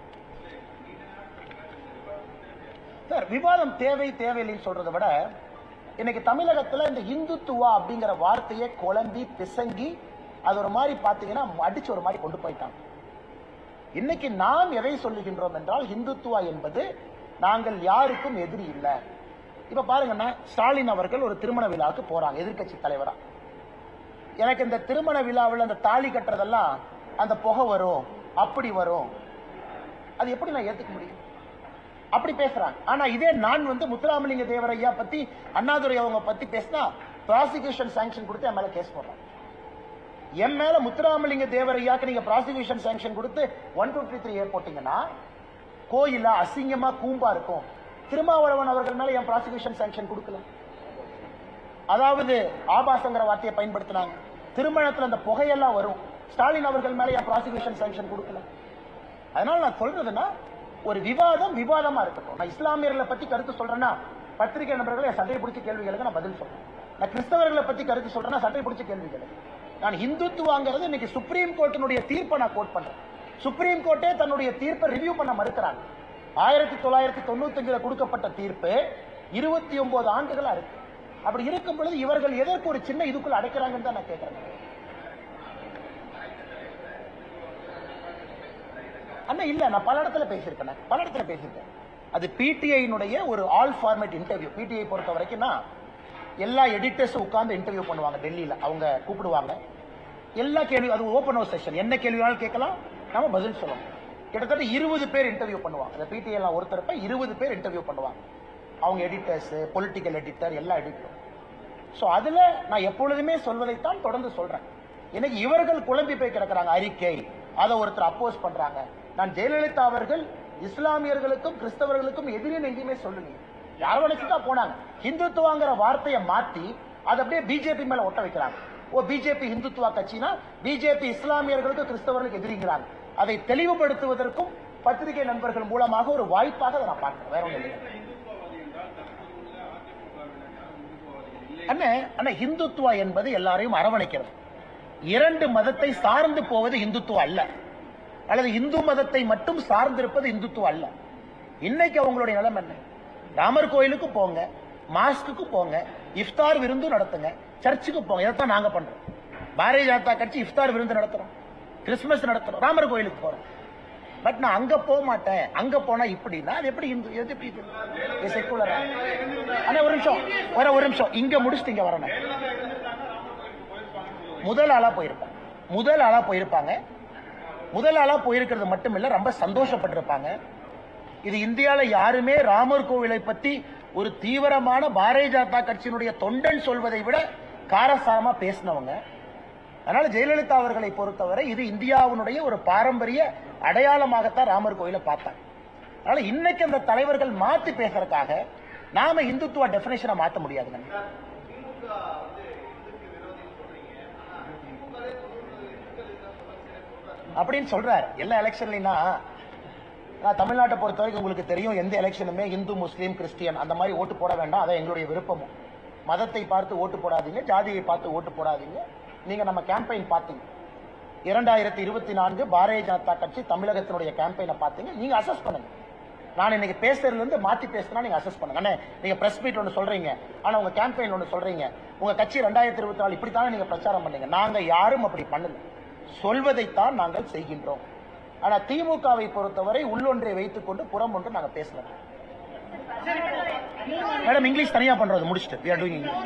சார், விவாதம் தேவையில்லைன்னு சொல்றதை விட இன்னைக்கு தமிழகத்துல இந்த இந்துத்துவா அப்படிங்கிற வார்த்தையை குழம்பி பிசங்கி அது ஒரு மாதிரி பாத்தீங்கன்னா அடிச்சு ஒரு மாதிரி கொண்டு போயிட்டாங்க. இன்னைக்கு நாம் எதை சொல்லுகின்றோம் என்றால் இந்துத்துவா என்பது நாங்கள் யாருக்கும் எதிரி இல்லை. இப்ப பாருங்கன்னா ஸ்டாலின் அவர்கள் ஒரு திருமண விழாவுக்கு போறாங்க எதிர்கட்சி தலைவரா. எனக்கு இந்த திருமண விழாவில் அந்த தாலி கட்டுறதெல்லாம் அந்த புகை வரும், அப்படி வரும், அது எப்படி நான் ஏத்துக்க முடியும்? அப்படி பேசுறாங்க. ஆனா இதே நான் முத்துராமலிங்க தேவரையா பத்தி அண்ணாதுரை அவங்க பத்தி பேசினா ப்ராசிக்யூஷன் சாங்ஷன் கொடுத்து என் மேல கேஸ் போடுறாங்க. என் மேல முத்துராமலிங்க தேவரையாக்கு நீங்க ப்ராசிக்யூஷன் சாங்ஷன் கொடுத்து 1233 போட்டீங்கன்னா கோயிலா அசிங்கமா கூம்பா இருக்கும். திருமாவளவன் அவர்கள் மேல என் ப்ராசிக்யூஷன் சாங்ஷன் கொடுக்கல. அதாவது ஆபாசங்கிற வார்த்தையை பயன்படுத்தினாங்க. திருமணத்துல அந்த புகையெல்லாம் வரும். ஸ்டாலின் அவர்கள் மேல என் ப்ராசிக்யூஷன் சாங்ஷன் கொடுக்கல. அதனால நான் சொல்றதுன்னா ஒரு விவாதமா இருக்கட்டும். நான் இஸ்லாமியர்களை பத்தி கருத்து சொல்றேன்னா பத்திரிகை நண்பர்களை சட்டை பிடிச்ச கேள்விகளுக்கு நான் பதில் சொல்றேன். நான் கிறிஸ்தவர்களை பத்தி கருத்து சொல்றேன்னா சட்டை பிடிச்ச கேள்விகள். நான் இந்துத்துவாங்கிறது இன்னைக்கு சுப்ரீம் கோர்ட்டினுடைய தீர்ப்பை நான் கோட் பண்றேன். சுப்ரீம் கோர்ட்டே தன்னுடைய தீர்ப்பை ரிவ்யூ பண்ண மறுக்கிறாங்க. 1995 கொடுக்கப்பட்ட தீர்ப்பு 29 ஆண்டுகளா இருக்கு. அப்படி இருக்கும் பொழுது இவர்கள் எதற்கு ஒரு சின்ன இதுக்குள்ள அடைக்கிறாங்கன்னு தான் நான் கேட்கிறேன். அண்ணா இல்ல, நான் பல இடத்துல பேசியிருக்கேன். அது பிடிஐனுடைய ஒரு ஆல் ஃபார்மேட் இன்டர்வியூ. பிடிஐ பொறுத்த வரைக்கும் எல்லா எடிட்டர்ஸும் உட்கார்ந்து இன்டர்வியூ பண்ணுவாங்க. டெல்லியில அவங்க கூப்பிடுவாங்க. எல்லா கேள்வியும் அது ஓபன் ஹவுஸ் செஷன். என்ன கேள்வி வேணாலும் கேட்கலாம், நம்ம பதில் சொல்லணும். கிட்டத்தட்ட 20 பேர் இன்டர்வியூ பண்ணுவாங்க. அந்த பிடிஐ ஒருத்தரப்ப 20 பேர் இன்டர்வியூ பண்ணுவாங்க. அவங்க எடிட்டர்ஸ், பொலிட்டிக்கல் எடிட்டர், எல்லா எடிட்டரும். சோ அதுல நான் எப்பொழுதுமே சொல்வதைத்தான் தொடர்ந்து சொல்றேன். எனக்கு இவர்கள் குழம்பி போய் கிடக்குறாங்க அறிக்கை, அதை ஒருத்தர் அப்போஸ் பண்றாங்க. நான் ஜெயலலிதா அவர்கள் இஸ்லாமியர்களுக்கும் கிறிஸ்தவர்களுக்கும் எதிரின்னு எங்கேயுமே சொல்லுங்க. யாரோ நினைச்சுதான் போனாங்க. ஹிந்துத்துவாங்கிற வார்த்தையை மாத்தி அதை அப்படியே பிஜேபி மேல ஒட்ட வைக்கிறாங்க. பிஜேபி ஹிந்துத்துவா கட்சினா பிஜேபி இஸ்லாமியர்களுக்கு கிறிஸ்தவர்களுக்கு எதிரிங்கிறாங்க. அதை தெளிவுபடுத்துவதற்கும் பத்திரிகை நண்பர்கள் மூலமாக ஒரு வாய்ப்பாக அதை நான் பார்க்கிறேன். வேற ஒன்றும் இல்லை. அண்ணா ஹிந்துத்துவா என்பது எல்லாரையும் அரவணைக்கிறது. 2 மதத்தை சார்ந்து போவது இந்துத்துவா அல்ல, அல்லது இந்து மதத்தை மட்டும் சார்ந்திருப்பது இந்துத்துவா அல்ல. இன்னைக்கு அவங்களுடைய நிலம் என்ன? ராமர் கோயிலுக்கு போங்க, மாஸ்க்கு போங்க, இஃப்தார் விருந்து நடத்துங்க, சர்ச்சுக்கு போங்க. இதைத்தான் நாங்க பண்றோம். பாரதிய ஜனதா கட்சி இஃப்தார் விருந்து நடத்துறோம், கிறிஸ்துமஸ் நடத்துறோம், ராமர் கோயிலுக்கு போறோம். பட் நான் அங்க போக மாட்டேன், அங்க போனா இப்படின்னா அது எப்படி செக்குலரா? ஆனா ஒரு நிமிஷம் இங்க முடிச்சுட்டு இங்க வரணும். முதல் ஆளா போயிருப்பாங்க. முதல் ஆளா போயிருக்கிறது மட்டும் இல்ல, ரொம்ப சந்தோஷப்பட்டிருப்பாங்க. இது இந்தியால யாருமே ராமர் கோவிலை பத்தி ஒரு தீவிரமான பாரதிய ஜனதா கட்சியினுடைய தொண்டன் சொல்வதை விட காரசாரமா பேசினவங்க. அதனால ஜெயலலிதா அவர்களை பொறுத்தவரை இது இந்தியாவுடைய ஒரு பாரம்பரிய அடையாளமாகத்தான் ராமர் கோயிலை பார்த்தாங்க. அதனால இன்னைக்கு அந்த தலைவர்கள் மாத்தி பேசுறதுக்காக நாம இந்துத்துவ டெபினேஷனை மாத்த முடியாதுங்க. அப்படின்னு சொல்றாரு. எல்லா எலெக்ஷன்லனா நான் தமிழ்நாட்டை பொறுத்த வரைக்கும் உங்களுக்கு தெரியும், எந்த எலெக்ஷனுமே இந்து முஸ்லீம் கிறிஸ்டியன் அந்த மாதிரி ஓட்டு போட வேண்டாம். அதான் எங்களுடைய விருப்பமும். மதத்தை பார்த்து ஓட்டு போடாதீங்க, ஜாதியை பார்த்து ஓட்டு போடாதீங்க. நீங்க நம்ம கேம்பெயின் பார்த்தீங்க. 2024 பாரதிய ஜனதா கட்சி தமிழகத்தினுடைய கேம்பெயினை பார்த்தீங்க, நீங்க அசஸ் பண்ணுங்க. நான் இன்னைக்கு பேசுறதுல இருந்து மாத்தி பேசுனா நீங்க அசஸ் பண்ணுங்க. அண்ணே, நீங்க பிரஸ் மீட் ஒன்று சொல்றீங்க, ஆனா உங்க கேம்பெயின் ஒன்று சொல்றீங்க. உங்க கட்சி 2024 இப்படித்தானே நீங்க பிரச்சாரம் பண்ணீங்க. நாங்க யாரும் அப்படி பண்ணல, சொல்வதைத்தான் நாங்கள் செய்கின்றோம். ஆனா திமுகவை பொறுத்தவரை உள்ளொன்றை வைத்துக் கொண்டு புறம் ஒன்று நாங்க பேசலாம். மேடம், இங்கிலீஷ் தனியா பண்றது முடிச்சுட்டு we are doing English.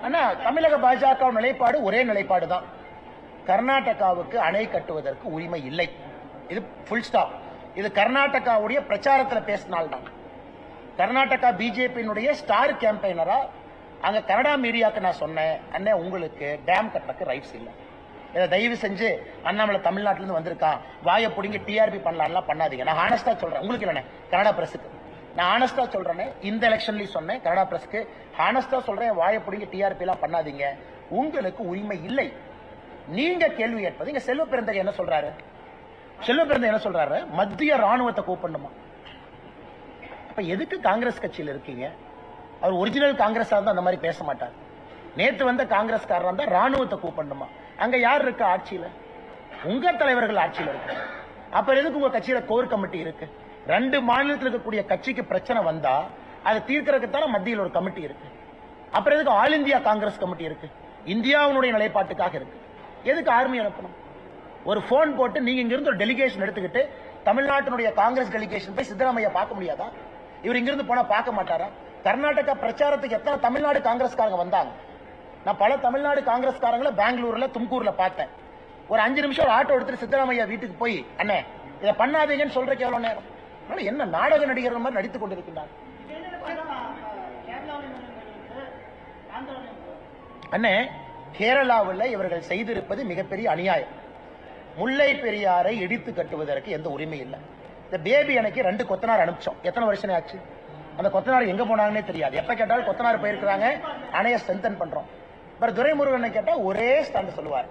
அண்ணா, தமிழக பாஜக நிலைப்பாடு ஒரே நிலைப்பாடு தான். கர்நாடகாவுக்கு அணை கட்டுவதற்கு உரிமை இல்லை. இது ஃபுல் ஸ்டாப். இது கர்நாடகாவுடைய பிரச்சாரத்தில் பேசினால்தான். கர்நாடகா பிஜேபியினுடைய ஸ்டார் கேம்பெயினரா அங்க கனடா மீடியாவுக்கு நான் சொன்னேன், அண்ணே உங்களுக்கு டேம் கட்டுறதுக்கு ரைட்ஸ் இல்லை. இதை தயவு செஞ்சு அண்ணாமலை தமிழ்நாட்டில இருந்து வந்திருக்கான், வாயை பிடிங்க டிஆர்பி பண்ணலாம் பண்ணாதீங்க. நான் ஹானஸ்டா சொல்றேன், உங்களுக்கு இல்லைண்ணே, கனடா பிரஸுக்கு நான் ஹானஸ்டா சொல்றேன். இந்த எலெக்ஷன்லயும் சொன்னேன், கனடா பிரஸுக்கு ஹானஸ்டா சொல்றேன், வாயை பிடிங்க டிஆர்பி எல்லாம் பண்ணாதீங்க, உங்களுக்கு உரிமை இல்லை. நீங்க கேள்வி கேட்பது. இங்க செல்வ பெருந்தகை என்ன சொல்றாரு? செல்வ பெருந்தகை என்ன சொல்றாரு? மத்திய ராணுவத்தை கூப்பிடணுமா? அப்ப எதுக்கு காங்கிரஸ் கட்சியில் இருக்கீங்க? அவர் ஒரிஜினல் காங்கிரஸா இருந்தா அந்த மாதிரி பேச மாட்டார். நேத்து வந்த காங்கிரஸ்காரர் இருந்தா ராணுவத்தை கூப்பிடணுமா? அங்க யார் இருக்கா ஆட்சியில? உங்க தலைவர்கள் ஆட்சியில இருக்கு. அப்ப எதுக்கு உங்க கட்சியில கோர் கமிட்டி இருக்கு? 2 மாநிலத்தில் இருக்கக்கூடிய கட்சிக்கு பிரச்சனை வந்தா அதை தீர்க்கறதுக்கு தானே மத்தியில் ஒரு கமிட்டி இருக்கு. அப்புறம் எதுக்கு ஆல் இந்தியா காங்கிரஸ் கமிட்டி இருக்கு? இந்தியாவுடைய நிலைப்பாட்டுக்காக இருக்கு. எதுக்கு ஆர்மி அனுப்பணும்? ஒரு போன் போட்டு நீங்க இங்க இருந்து ஒரு டெலிகேஷன் எடுத்துக்கிட்டு தமிழ்நாட்டினுடைய காங்கிரஸ் டெலிகேஷன் போய் சித்தராமையா பார்க்க முடியாதா? இவர் இங்கிருந்து போனா பார்க்க மாட்டாரா? கர்நாடகா பிரச்சாரத்துக்கு எத்தனை தமிழ்நாடு காங்கிரஸ்காரங்க வந்தாங்க? நான் பல தமிழ்நாடு காங்கிரஸ்காரங்களை பெங்களூர்ல தும்கூர்ல பார்த்தேன். ஒரு 5 நிமிஷம் ஒரு ஆட்டோ எடுத்துட்டு சித்தராமையா வீட்டுக்கு போய், அண்ணே இதை பண்ணாதீங்கன்னு சொல்றதுக்கு எவ்வளவு நேரம்? என்ன நாடக நடிகர் மாதிரி நடித்துக் கொண்டிருக்கிறார். அண்ணே, கேரளாவில் இவர்கள் செய்திருப்பது மிகப்பெரிய அநியாயம். முல்லை பெரியாரை இடித்து கட்டுவதற்கு எந்த உரிமை இல்லை. இந்த பேபி அணைக்கு 2 கொத்தனார் அனுப்பிச்சோம். எத்தனை வருஷம் ஆச்சு? அந்த கொத்தனார் எங்க போனாங்கன்னே தெரியாது. எப்ப கேட்டாலும் கொத்தனார் போயிருக்கிறாங்க, அணையை ஸ்ட்ரென்தன் பண்றோம். அப்புறம் துரைமுருகனை கேட்டா ஒரே ஸ்டாண்ட் சொல்லுவார்,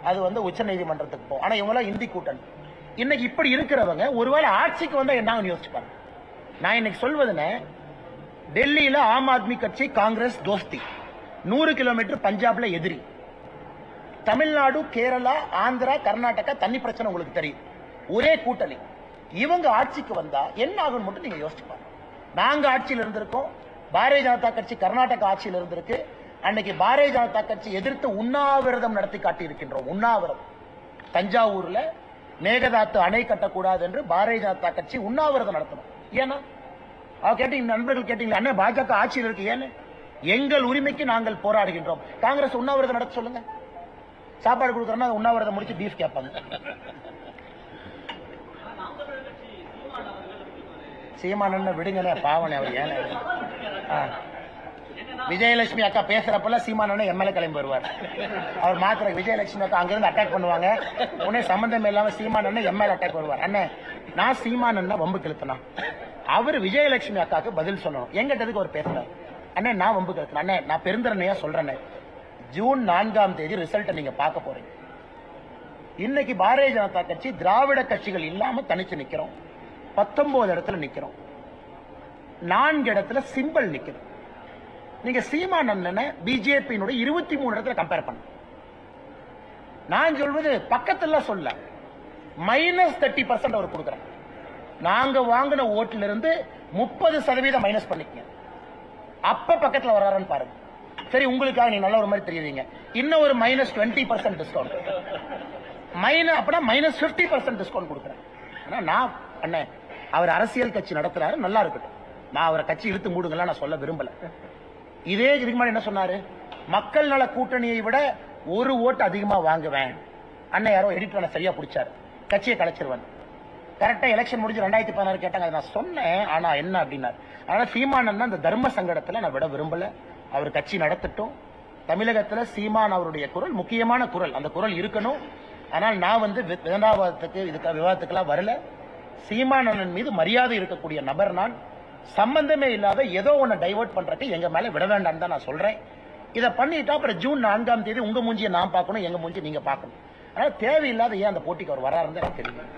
அது உச்ச நீதிமன்றத்துக்கு போகும். ஆனா இவங்க இந்தி கூட்டணி. இன்னைக்கு இப்படி இருக்கிறவங்க ஒருவேளை ஆட்சிக்கு வந்தா என்னன்னு யோசிச்சுப்பாங்க. நான் இன்னைக்கு சொல்வதுன்னு, டெல்லியில ஆம் ஆத்மி கட்சி காங்கிரஸ் தோஸ்தி, 100 கிலோமீட்டர் பஞ்சாப்ல எதிரி. தமிழ்நாடு, கேரளா, ஆந்திரா, கர்நாடகா தண்ணி பிரச்சனை உங்களுக்கு தெரியும், ஒரே கூட்டணி. இவங்க ஆட்சிக்கு வந்தா என்ன ஆகும் மட்டும் நீங்க யோசிச்சுப்பாங்க. நாங்க ஆட்சியில் இருந்திருக்கோம், பாரதிய ஜனதா கட்சி கர்நாடகா ஆட்சியில் இருந்திருக்கு. அன்னைக்கு பாரதிய ஜனதா கட்சி எதிர்த்து உண்ணாவிரதம் நடத்தி காட்டி இருக்கின்றோம். உண்ணாவிரதம் தஞ்சாவூர்ல மேகதாத்து அணை கட்டக்கூடாது என்று பாரதிய ஜனதா கட்சி உண்ணாவிரதம் நடத்தணும். ஏன்னா கேட்டீங்க, நண்பர்கள் கேட்டீங்களா, அண்ணே பாஜக ஆட்சியில் இருக்கு ஏன்னு? எங்கள் உரிமைக்கு நாங்கள் போராடுகின்றோம். காங்கிரஸ் உண்ணாவிரதம் நடத்த சொல்லுங்க. சாப்பாடு கொடுக்கறோம்னா உண்ணாவிரதம் முடிச்சு பீஃப் கேட்பாங்க. சீமானண்ண விடுங்கண்ணே, பாவனே அவர். ஏன்னா விஜயலட்சுமி அக்கா பேசுறப்பெல்லாம் சீமானண்ண எம்எல்ஏ கிளம்பி வருவார். அவர் மாத்திர விஜயலட்சுமி அக்கா அங்கிருந்து அட்டாக் பண்ணுவாங்க, உடனே சம்பந்தம் இல்லாம சீமானண்ண எம்எல்ஏ அட்டாக் வருவார். அண்ணே, நான் சீமானண்ண வம்பு கிழத்தினா அவர் விஜயலட்சுமி அக்காக்கு பதில் சொல்லணும். எங்கிட்டதுக்கு அவர் பேசுறாரு. அண்ணே நான் வம்பு கிழத்தினா, அண்ணே நான் பெருந்தரணையா சொல்றேன், ஜூன் 4ஆம் தேதி ரிசல்ட் நீங்க பார்க்க போறீங்க. இன்னைக்கு பாரதிய ஜனதா கட்சி திராவிட கட்சிகள் இல்லாம தனிச்சு நிக்கிறோம். 19 இடத்துல நிக்கிறோம், 4 இடத்துல சிம்பிள் நிக்கிறோம். நீங்க சீமானண்ணனை பிஜேபியினுடைய 23 இடத்துல கம்பேர் பண்ண. நான் சொல்வது பக்கத்துல சொல்ல, -30% அவர் கொடுக்குறேன். நாங்க வாங்கின ஓட்டுல இருந்து 30% மைனஸ் பண்ணிக்கங்க. அப்ப பக்கத்துல வர்றாருன்னு பாருங்க. சரி, உங்களுக்காக நீங்க நல்ல ஒரு மாதிரி தெரியுறீங்க. இன்னும் ஒரு -20% டிஸ்கவுண்ட், அப்படின்னா -50% டிஸ்கவுண்ட் கொடுக்குறேன். ஆனா நான் அண்ணே அவர் அரசியல் கட்சி நடத்துறாரு, நல்லா இருக்கட்டும். நான் அவரை கட்சி இழுத்து மூடுங்களா நான் சொல்ல விரும்பல. இதே இதுக்கு முன்னாடி என்ன சொன்னாரு? மக்கள் நல கூட்டணியை விட 1 ஓட்டு அதிகமா வாங்குவேன். அண்ணன் யாரோ எடிட்டர் சரியா பிடிச்சாரு, கட்சியை கலைச்சிருவேன். கரெக்டா எலெக்ஷன் முடிஞ்சு 2016 கேட்டாங்க, நான் சொன்னேன். ஆனா என்ன அப்படின்னாரு. அதனால சீமானன் அந்த தர்ம சங்கடத்துல நான் விட விரும்பல. அவர் கட்சி நடத்தட்டும். தமிழகத்துல சீமான் அவருடைய குரல் முக்கியமான குரல், அந்த குரல் இருக்கணும். ஆனால் நான் விவாதத்துக்கெல்லாம் வரல. சீமானன் மீது மரியாதை இருக்கக்கூடிய நபர் நான். சம்பந்தமே இல்லாத ஏதோ ஒன்னு டைவர்ட் பண்றதுக்கு எங்க மேல விட வேண்டாம் தான் நான் சொல்றேன். இதை பண்ணிட்டா அப்புறம் ஜூன் 4ஆம் தேதி உங்க மூஞ்சியை நான் பார்க்கணும், எங்க மூஞ்சி நீங்க பார்க்கணும். அதனால தேவையில்லாத ஏன் அந்த போட்டிக்கு அவர் வராருன்னு எனக்கு தெரியும்.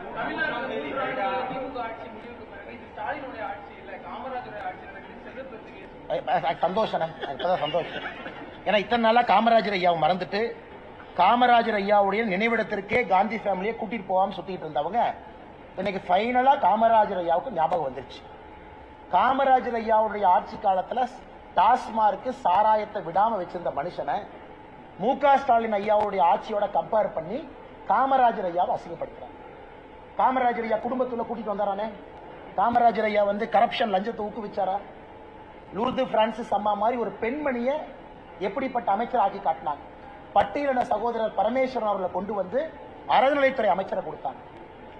சந்தோஷம், சந்தோஷம். ஏன்னா இத்தனை நாளா காமராஜர் ஐயாவை மறந்துட்டு காமராஜர் ஐயாவுடைய நினைவிடத்திற்கே காந்தி ஃபேமிலியை கூட்டிட்டு போகாம சுத்திட்டு இருந்தவங்க இன்னைக்கு ஃபைனலா காமராஜர் ஐயாவுக்கு ஞாபகம் வந்துருச்சு. காமராஜர் ஐயாவுடைய ஆட்சி காலத்துல டாஸ்மார்க்கு சாராயத்தை விடாம வச்சிருந்த மனுஷனை மு.க. ஸ்டாலின் ஐயாவுடைய ஆட்சியோட கம்பேர் பண்ணி காமராஜர் ஐயாவை அசிங்கப்படுத்துறாங்க. காமராஜர் ஐயா குடும்பத்துல கூட்டிட்டு வந்தாரானே? காமராஜர் ஐயா கரப்ஷன் லஞ்சத்தை ஊக்குவிச்சாரா? லூர்து பிரான்சிஸ் அம்மா மாதிரி ஒரு பெண்மணியை எப்படிப்பட்ட அமைச்சர் ஆக்கி காட்டினாங்க. பட்டியலின சகோதரர் பரமேஸ்வரன் அவர்களை கொண்டு வந்து அறநிலைத்துறை அமைச்சரை கொடுத்தாங்க.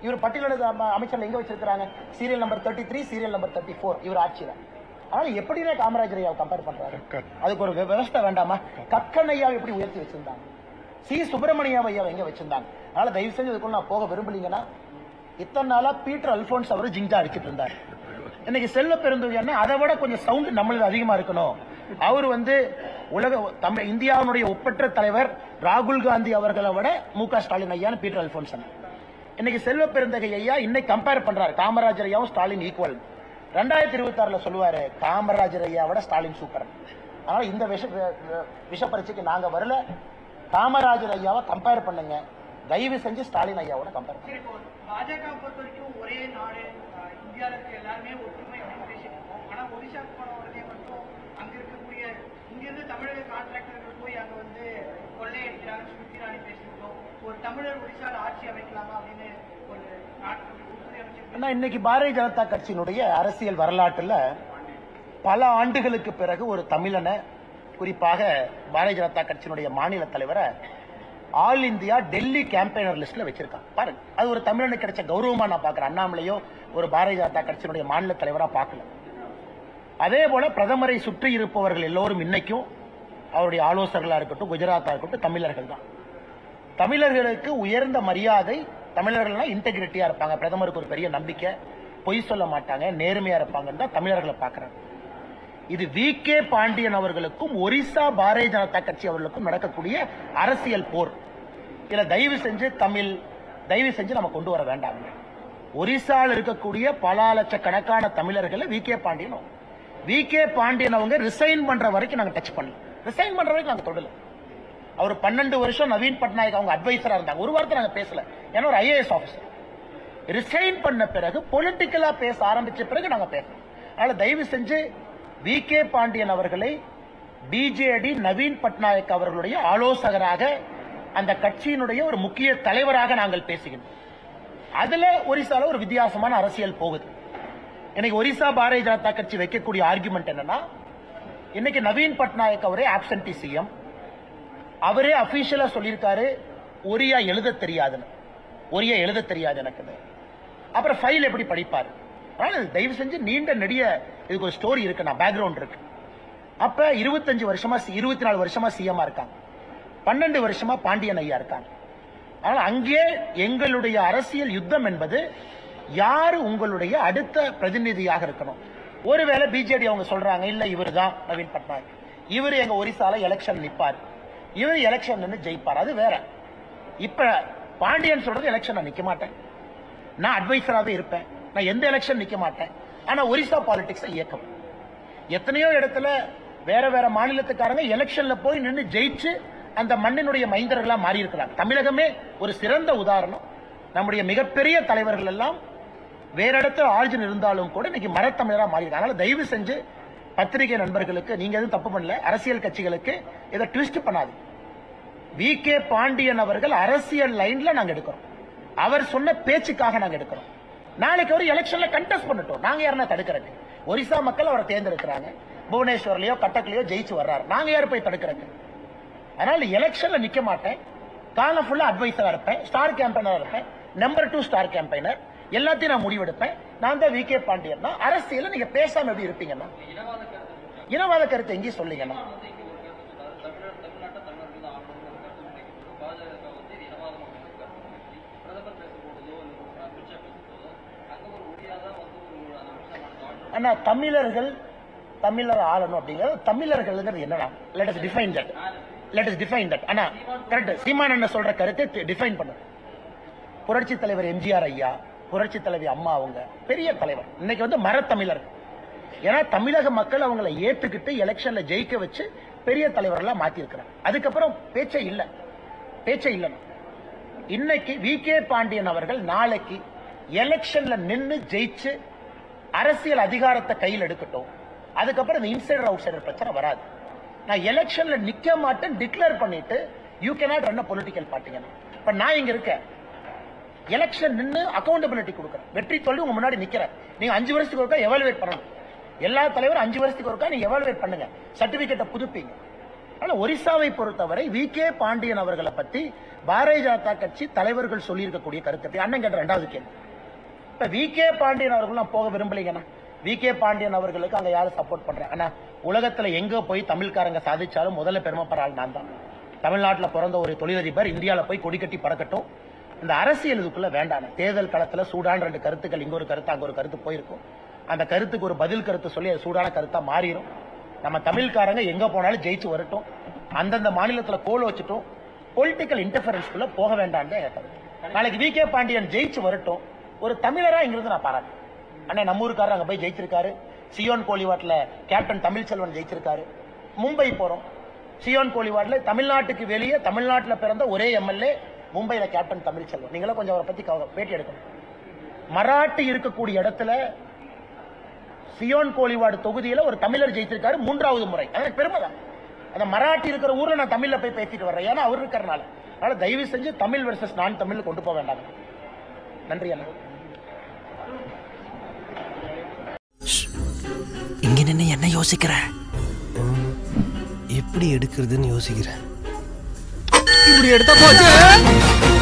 இவர் பட்டியலின அமைச்சர் எங்க வச்சிருக்காங்க? சீரியல் நம்பர் 33, சீரியல் நம்பர் 34 இவர் ஆட்சியில. அதனால எப்படினே காமராஜர் ஐயாவை கம்பேர் பண்றாரு? அதுக்கு ஒரு விவசாய வேண்டாமா? கக்கன் ஐயாவை எப்படி உயர்த்தி வச்சிருந்தாங்க? சி சுப்பிரமணிய ஐயாவை எங்க வச்சிருந்தாங்க? அதனால தயவு செஞ்சு இதுக்குள்ள நான் போக விரும்பலீங்கன்னா, இத்தனை நாளா பீட்டர் அல்போன்ஸ் அவர் ஜிங்ஜா அடிச்சிட்டு இருந்தார். இன்னைக்கு செல்வ பெருந்தகைன்னா அதை விட கொஞ்சம் சவுண்ட் நம்மளுக்கு அதிகமா இருக்கணும். அவர் உலக இந்தியாவுடைய ஒப்பற்ற தலைவர் ராகுல் காந்தி அவர்களை விட மு.க. ஸ்டாலின் ஐயான்னு பீட்டர் அல்போன்ஸ். இன்னைக்கு செல்வ பெருந்தகை ஐயா இன்னைக்கு கம்பேர் பண்றாரு காமராஜர் ஐயாவும் ஸ்டாலின் ஈக்குவல். 2026 சொல்லுவாரு காமராஜர் ஐயாவோட ஸ்டாலின் சூப்பர். அதனால இந்த விஷ பரீட்சைக்கு நாங்க வரல. காமராஜர் ஐயாவை கம்பேர் பண்ணுங்க, தயவு செஞ்சு ஸ்டாலின் ஐயாவோட கம்பேர் பண்ணுங்க. பாஜக பொறுத்த வரைக்கும் ஒரே நாடு இந்தியாவில் இருக்க எல்லாருமே ஒற்றுமை பேசிட்டு இருக்கோம். ஆனா ஒடிஷாக்கு போன உடனே மட்டும் அங்க இருக்கக்கூடிய இங்கிருந்து தமிழக கான்ட்ராக்டர்கள் போய் அங்க கொள்ளையடிக்கிறாங்க சுத்திராணி பேசிருக்கோம். ஒரு தமிழர் ஒடிஷால ஆட்சி அமைக்கலாமா அப்படின்னு ஒரு நாட்டு இன்னைக்கு பாரதிய ஜனதா கட்சியினுடைய அரசியல் வரலாற்றுல பல ஆண்டுகளுக்கு பிறகு ஒரு தமிழனை, குறிப்பாக பாரதிய ஜனதா கட்சியினுடைய மாநில தலைவரை ஆல் இந்தியா டெல்லி கேம்பெயினர் லிஸ்ட்ல வச்சிருக்காங்க. பாருங்க, அது ஒரு தமிழனுக்கு கிடைச்ச கௌரவமா நான் பாக்குறேன். அண்ணாமலையோ ஒரு பாரதிய ஜனதா கட்சியினுடைய மாநில தலைவரா பார்க்கல. அதே போல பிரதமரை சுற்றி இருப்பவர்கள் எல்லோரும் இன்னைக்கும் அவருடைய ஆலோசகர்களா இருக்கட்டும், குஜராத்தா இருக்கட்டும், தமிழர்கள் தான். தமிழர்களுக்கு உயர்ந்த மரியாதை. தமிழர்கள் இன்டெகிரிட்டியா இருப்பாங்க, பிரதமருக்கு ஒரு பெரிய நம்பிக்கை, பொய் சொல்ல மாட்டாங்க, நேர்மையா இருப்பாங்கன்னு தான் தமிழர்களை பார்க்கிறாங்க. இது வி.கே. பாண்டியன் அவர்களுக்கும் ஒரிசா பாரதிய ஜனதா கட்சி அவர்களுக்கும் நடக்கக்கூடிய அரசியல் போர். இதுல தயவு செஞ்சு நம்ம கொண்டு வர வேண்டாம். ஒரிசாவில் இருக்கக்கூடிய பல லட்சக்கணக்கான தமிழர்களை வி.கே. பாண்டியன் அவங்க ரிசைன் பண்ற வரைக்கும் நாங்க டச் பண்ணல. ரிசைன் பண்ற வரைக்கும் நாங்க தொடல. அவர் 12 வருஷம் நவீன் பட்நாயக் அவங்க அட்வைசரா இருந்தாங்க. ஒரு வார்த்தை நாங்க பேசல, ஏன்னா ஒரு ஐஏஎஸ் ஆபீசர். ரிசைன் பண்ண பிறகு பொலிட்டிக்கலா பேச ஆரம்பிச்ச பிறகு நாங்க பேசணும். அதனால தயவு செஞ்சு வி.கே. பாண்டியன் அவர்களை பிஜேடி நவீன் பட்நாயக் அவர்களுடைய ஆலோசகராக, அந்த கட்சியினுடைய ஒரு முக்கிய தலைவராக நாங்கள் பேசுகிறோம். அதுல ஒரிசால ஒரு வித்தியாசமான அரசியல் போகுது. இன்னைக்கு ஒரிசா பாரதிய ஜனதா கட்சி வைக்கக்கூடிய ஆர்குமெண்ட் என்னன்னா, இன்னைக்கு நவீன் பட்நாயக் அவரே ஆப்சென்டி சிஎம், அவரே அபிஷியலா சொல்லியிருக்காரு ஒரியா எழுத தெரியாது எனக்கு. அப்புறம் ஃபைல் எப்படி படிப்பாரு? அதனால தயவு செஞ்சு நீண்ட நெடிய இதுக்கு ஒரு ஸ்டோரி இருக்கு, நான் பேக்ரவுண்ட் இருக்கு. அப்ப 24 வருஷமா சிஎம் இருக்காங்க, 12 வருஷமா பாண்டியன் ஐயா இருக்காங்க. அதனால அங்கே எங்களுடைய அரசியல் யுத்தம் என்பது யாரு உங்களுடைய அடுத்த பிரதிநிதியாக இருக்கணும். ஒருவேளை பிஜேடி அவங்க சொல்றாங்க இல்ல இவர் தான் நவீன் பட்நாயக், இவர் எங்க ஒரிசால எலெக்ஷன் நிப்பார், இவர் எலெக்ஷன் நின்று ஜெயிப்பார், அது வேற. இப்ப பாண்டியன் சொல்றது எலெக்ஷன் நிக்க மாட்டேன், நான் அட்வைசராகவே இருப்பேன், நான் எந்த எலெக்ஷன் நிக்க மாட்டேன். ஆனா ஒரிசா பாலிடிக்ஸ் இயக்கம் எத்தனையோ இடத்துல வேற வேற மாநிலத்துக்காரங்க எலெக்ஷன்ல போய் நின்று ஜெயிச்சு அந்த மண்ணினுடைய மைந்தர்களா மாறி இருக்கிறாங்க. தமிழகமே ஒரு சிறந்த உதாரணம். நம்முடைய மிகப்பெரிய தலைவர்கள் எல்லாம் வேற இடத்துல ஆர்ஜின் இருந்தாலும் கூட இன்னைக்கு மரத்தமிழரா மாறி இருக்காங்க. அதனால தயவு செஞ்சு பத்திரிகை நண்பர்களுக்கு, நீங்க எதுவும் தப்பு பண்ணல, அரசியல் கட்சிகளுக்கு இதை ட்விஸ்ட் பண்ணாது. வி.கே. பாண்டியன் அவர்கள் அரசியல் லைன்ல நாங்க எடுக்கிறோம், அவர் சொன்ன பேச்சுக்காக நாங்க எடுக்கிறோம். நாளைக்கு அவர் எலெக்ஷன்ல கண்டெஸ்ட் பண்ணட்டும், நாங்க யாருன்னா தடுக்கிறக்கு? ஒரிசா மக்கள் அவரை தேர்ந்தெடுக்கிறாங்க, புவனேஸ்வர்லயோ கட்டக்லயோ ஜெயிச்சு வர்றாரு, நாங்க யாரு போய் தடுக்கிறக்கு? அதனால எலெக்ஷன்ல நிக்க மாட்டேன், காலம் ஃபுல்லா அட்வைசரா இருப்பேன், ஸ்டார் கேம்பெயினரா இருப்பேன், நம்பர் 2 ஸ்டார் கேம்பெயினர், எல்லாத்தையும் நான் முடிவெடுப்பேன். நான் தான் வி.கே. பாண்டியன். அரசியல் நீங்க பேசாம எப்படி இருப்பீங்கன்னா? இனவாத கருத்து எங்கேயும் சொல்லிங்கன்னா ஆனா தமிழர் ஆளணும் அப்படிங்கிறது தமிழர்கள் என்னன்னா, let us define that. ஆனா கரெக்ட், சீமான் என்ன சொல்ற கருத்தை டிஃபைன் பண்ணு. புரட்சி தலைவர் எம்ஜிஆர் ஐயா, புரட்சி தலைவி அம்மா அவங்க பெரிய தலைவர். இன்னைக்கு மரத்தமிழர். ஏன்னா தமிழக மக்கள் அவங்களை ஏற்றுக்கிட்டு எலெக்ஷன்ல ஜெயிக்க வச்சு பெரிய தலைவர்களா மாத்தி இருக்கிறாங்க. அதுக்கப்புறம் பேச்சே இல்ல. இன்னைக்கு வி.கே. பாண்டியன் அவர்கள் நாளைக்கு எலெக்ஷன்ல நின்னு ஜெயிச்சு அரசியல் அதிகாரத்தை கையில் எடுக்கட்டும். அதுக்கப்புறம் இந்த இன்சைடர் அவுட் சைடர் பிரச்சனை வராது. நான் எலெக்ஷன்ல நிக்க மாட்டேன் டிக்ளேர் பண்ணிட்டு you cannot run a political பார்ட்டிங்க. இப்ப நான் இங்க இருக்கேன், எலெக்ஷன் நின்னு அக்கௌண்டபிலிட்டி கொடுக்குறேன், வெற்றி தோல்வி உங்க முன்னாடி நிக்கிறேன். நீங்க 5 வருஷத்துக்கு ஒருக்கா எவாலுவேட் பண்ணணும். எல்லா தலைவரும் 5 வருஷத்துக்கு ஒருக்கா நீங்க எவாலுவேட் பண்ணுங்க, சர்டிபிகேட்டை புதுப்பிங்க. ஆனா ஒரிசாவை பொறுத்தவரை வி.கே. பாண்டியன் அவர்களை பத்தி பாரதிய ஜனதா கட்சி தலைவர்கள் சொல்லி இருக்கக்கூடிய கருத்து அண்ணன் கேட்ட 2வது கேள்வி. இப்ப வி.கே. பாண்டியன் அவர்கள் போக விரும்பலீங்கன்னா வி.கே. பாண்டியன் அவர்களுக்கு அங்க யாரும் சப்போர்ட் பண்றேன். ஆனா உலகத்துல எங்க போய் தமிழ்காரங்க சாதிச்சாலும் முதல்ல பெருமைப்படுற ஆள் நான் தான். தமிழ்நாட்டில் பிறந்த ஒரு தொழிலதிபர் இந்தியாவில போய் கொடி கட்டி பறக்கட்டும். இந்த அரசியல் இதுக்குள்ள வேண்டாம். தேர்தல் களத்துல சூடான 2 கருத்துக்கள், இங்க ஒரு கருத்து அங்க ஒரு கருத்து போயிருக்கும். அந்த கருத்துக்கு ஒரு பதில் கருத்து சொல்லி அது சூடான கருத்தா மாறிடும். நம்ம தமிழ்காரங்க எங்க போனாலும் ஜெயிச்சு வரட்டும், அந்தந்த மாநிலத்துல கோல் வச்சுட்டும், பொலிட்டிக்கல் இன்டர்ஃபரன்ஸ்குள்ள போக வேண்டாம். நாளைக்கு வி.கே. பாண்டியன் ஜெயிச்சு வரட்டும், ஒரு தமிழரா இங்கிருந்து நான் பாராட்டு. அண்ணன் நம்ம ஊருக்காரர் அங்க போய் ஜெயிச்சிருக்காரு. சியோன் கோலிவாட்ல கேப்டன் தமிழ்ச்செல்வன் ஜெயிச்சிருக்காரு. மும்பை போறோம், சியோன் கோலிவாட்ல தமிழ்நாட்டுக்கு வெளியே தமிழ்நாட்டில் பிறந்த ஒரே எம்எல்ஏ மும்பையில கேப்டன் தமிழ்ச்செல்வன். நீங்களும் கொஞ்சம் அவரை பத்தி பேட்டி எடுக்கணும். மராட்டி இருக்கக்கூடிய இடத்துல சியோன் கோலிவாடு தொகுதியில ஒரு தமிழர் ஜெயிச்சிருக்காரு 3வது முறை. எனக்கு பெருமை தான். அந்த மராட்டி இருக்கிற ஊர்ல நான் தமிழ்ல போய் பேசிட்டு வர்றேன், ஏன்னா அவர் இருக்கிறனால. அதனால தயவு செஞ்சு தமிழ் வெர்சஸ் நான் தமிழ் கொண்டு போக வேண்டாம். நன்றி அண்ணா. இங்க நின்று என்ன யோசிக்கிற? எப்படி எடுக்கிறதுன்னு யோசிக்கிறேன். இப்படி எடுத்தா போச்சு.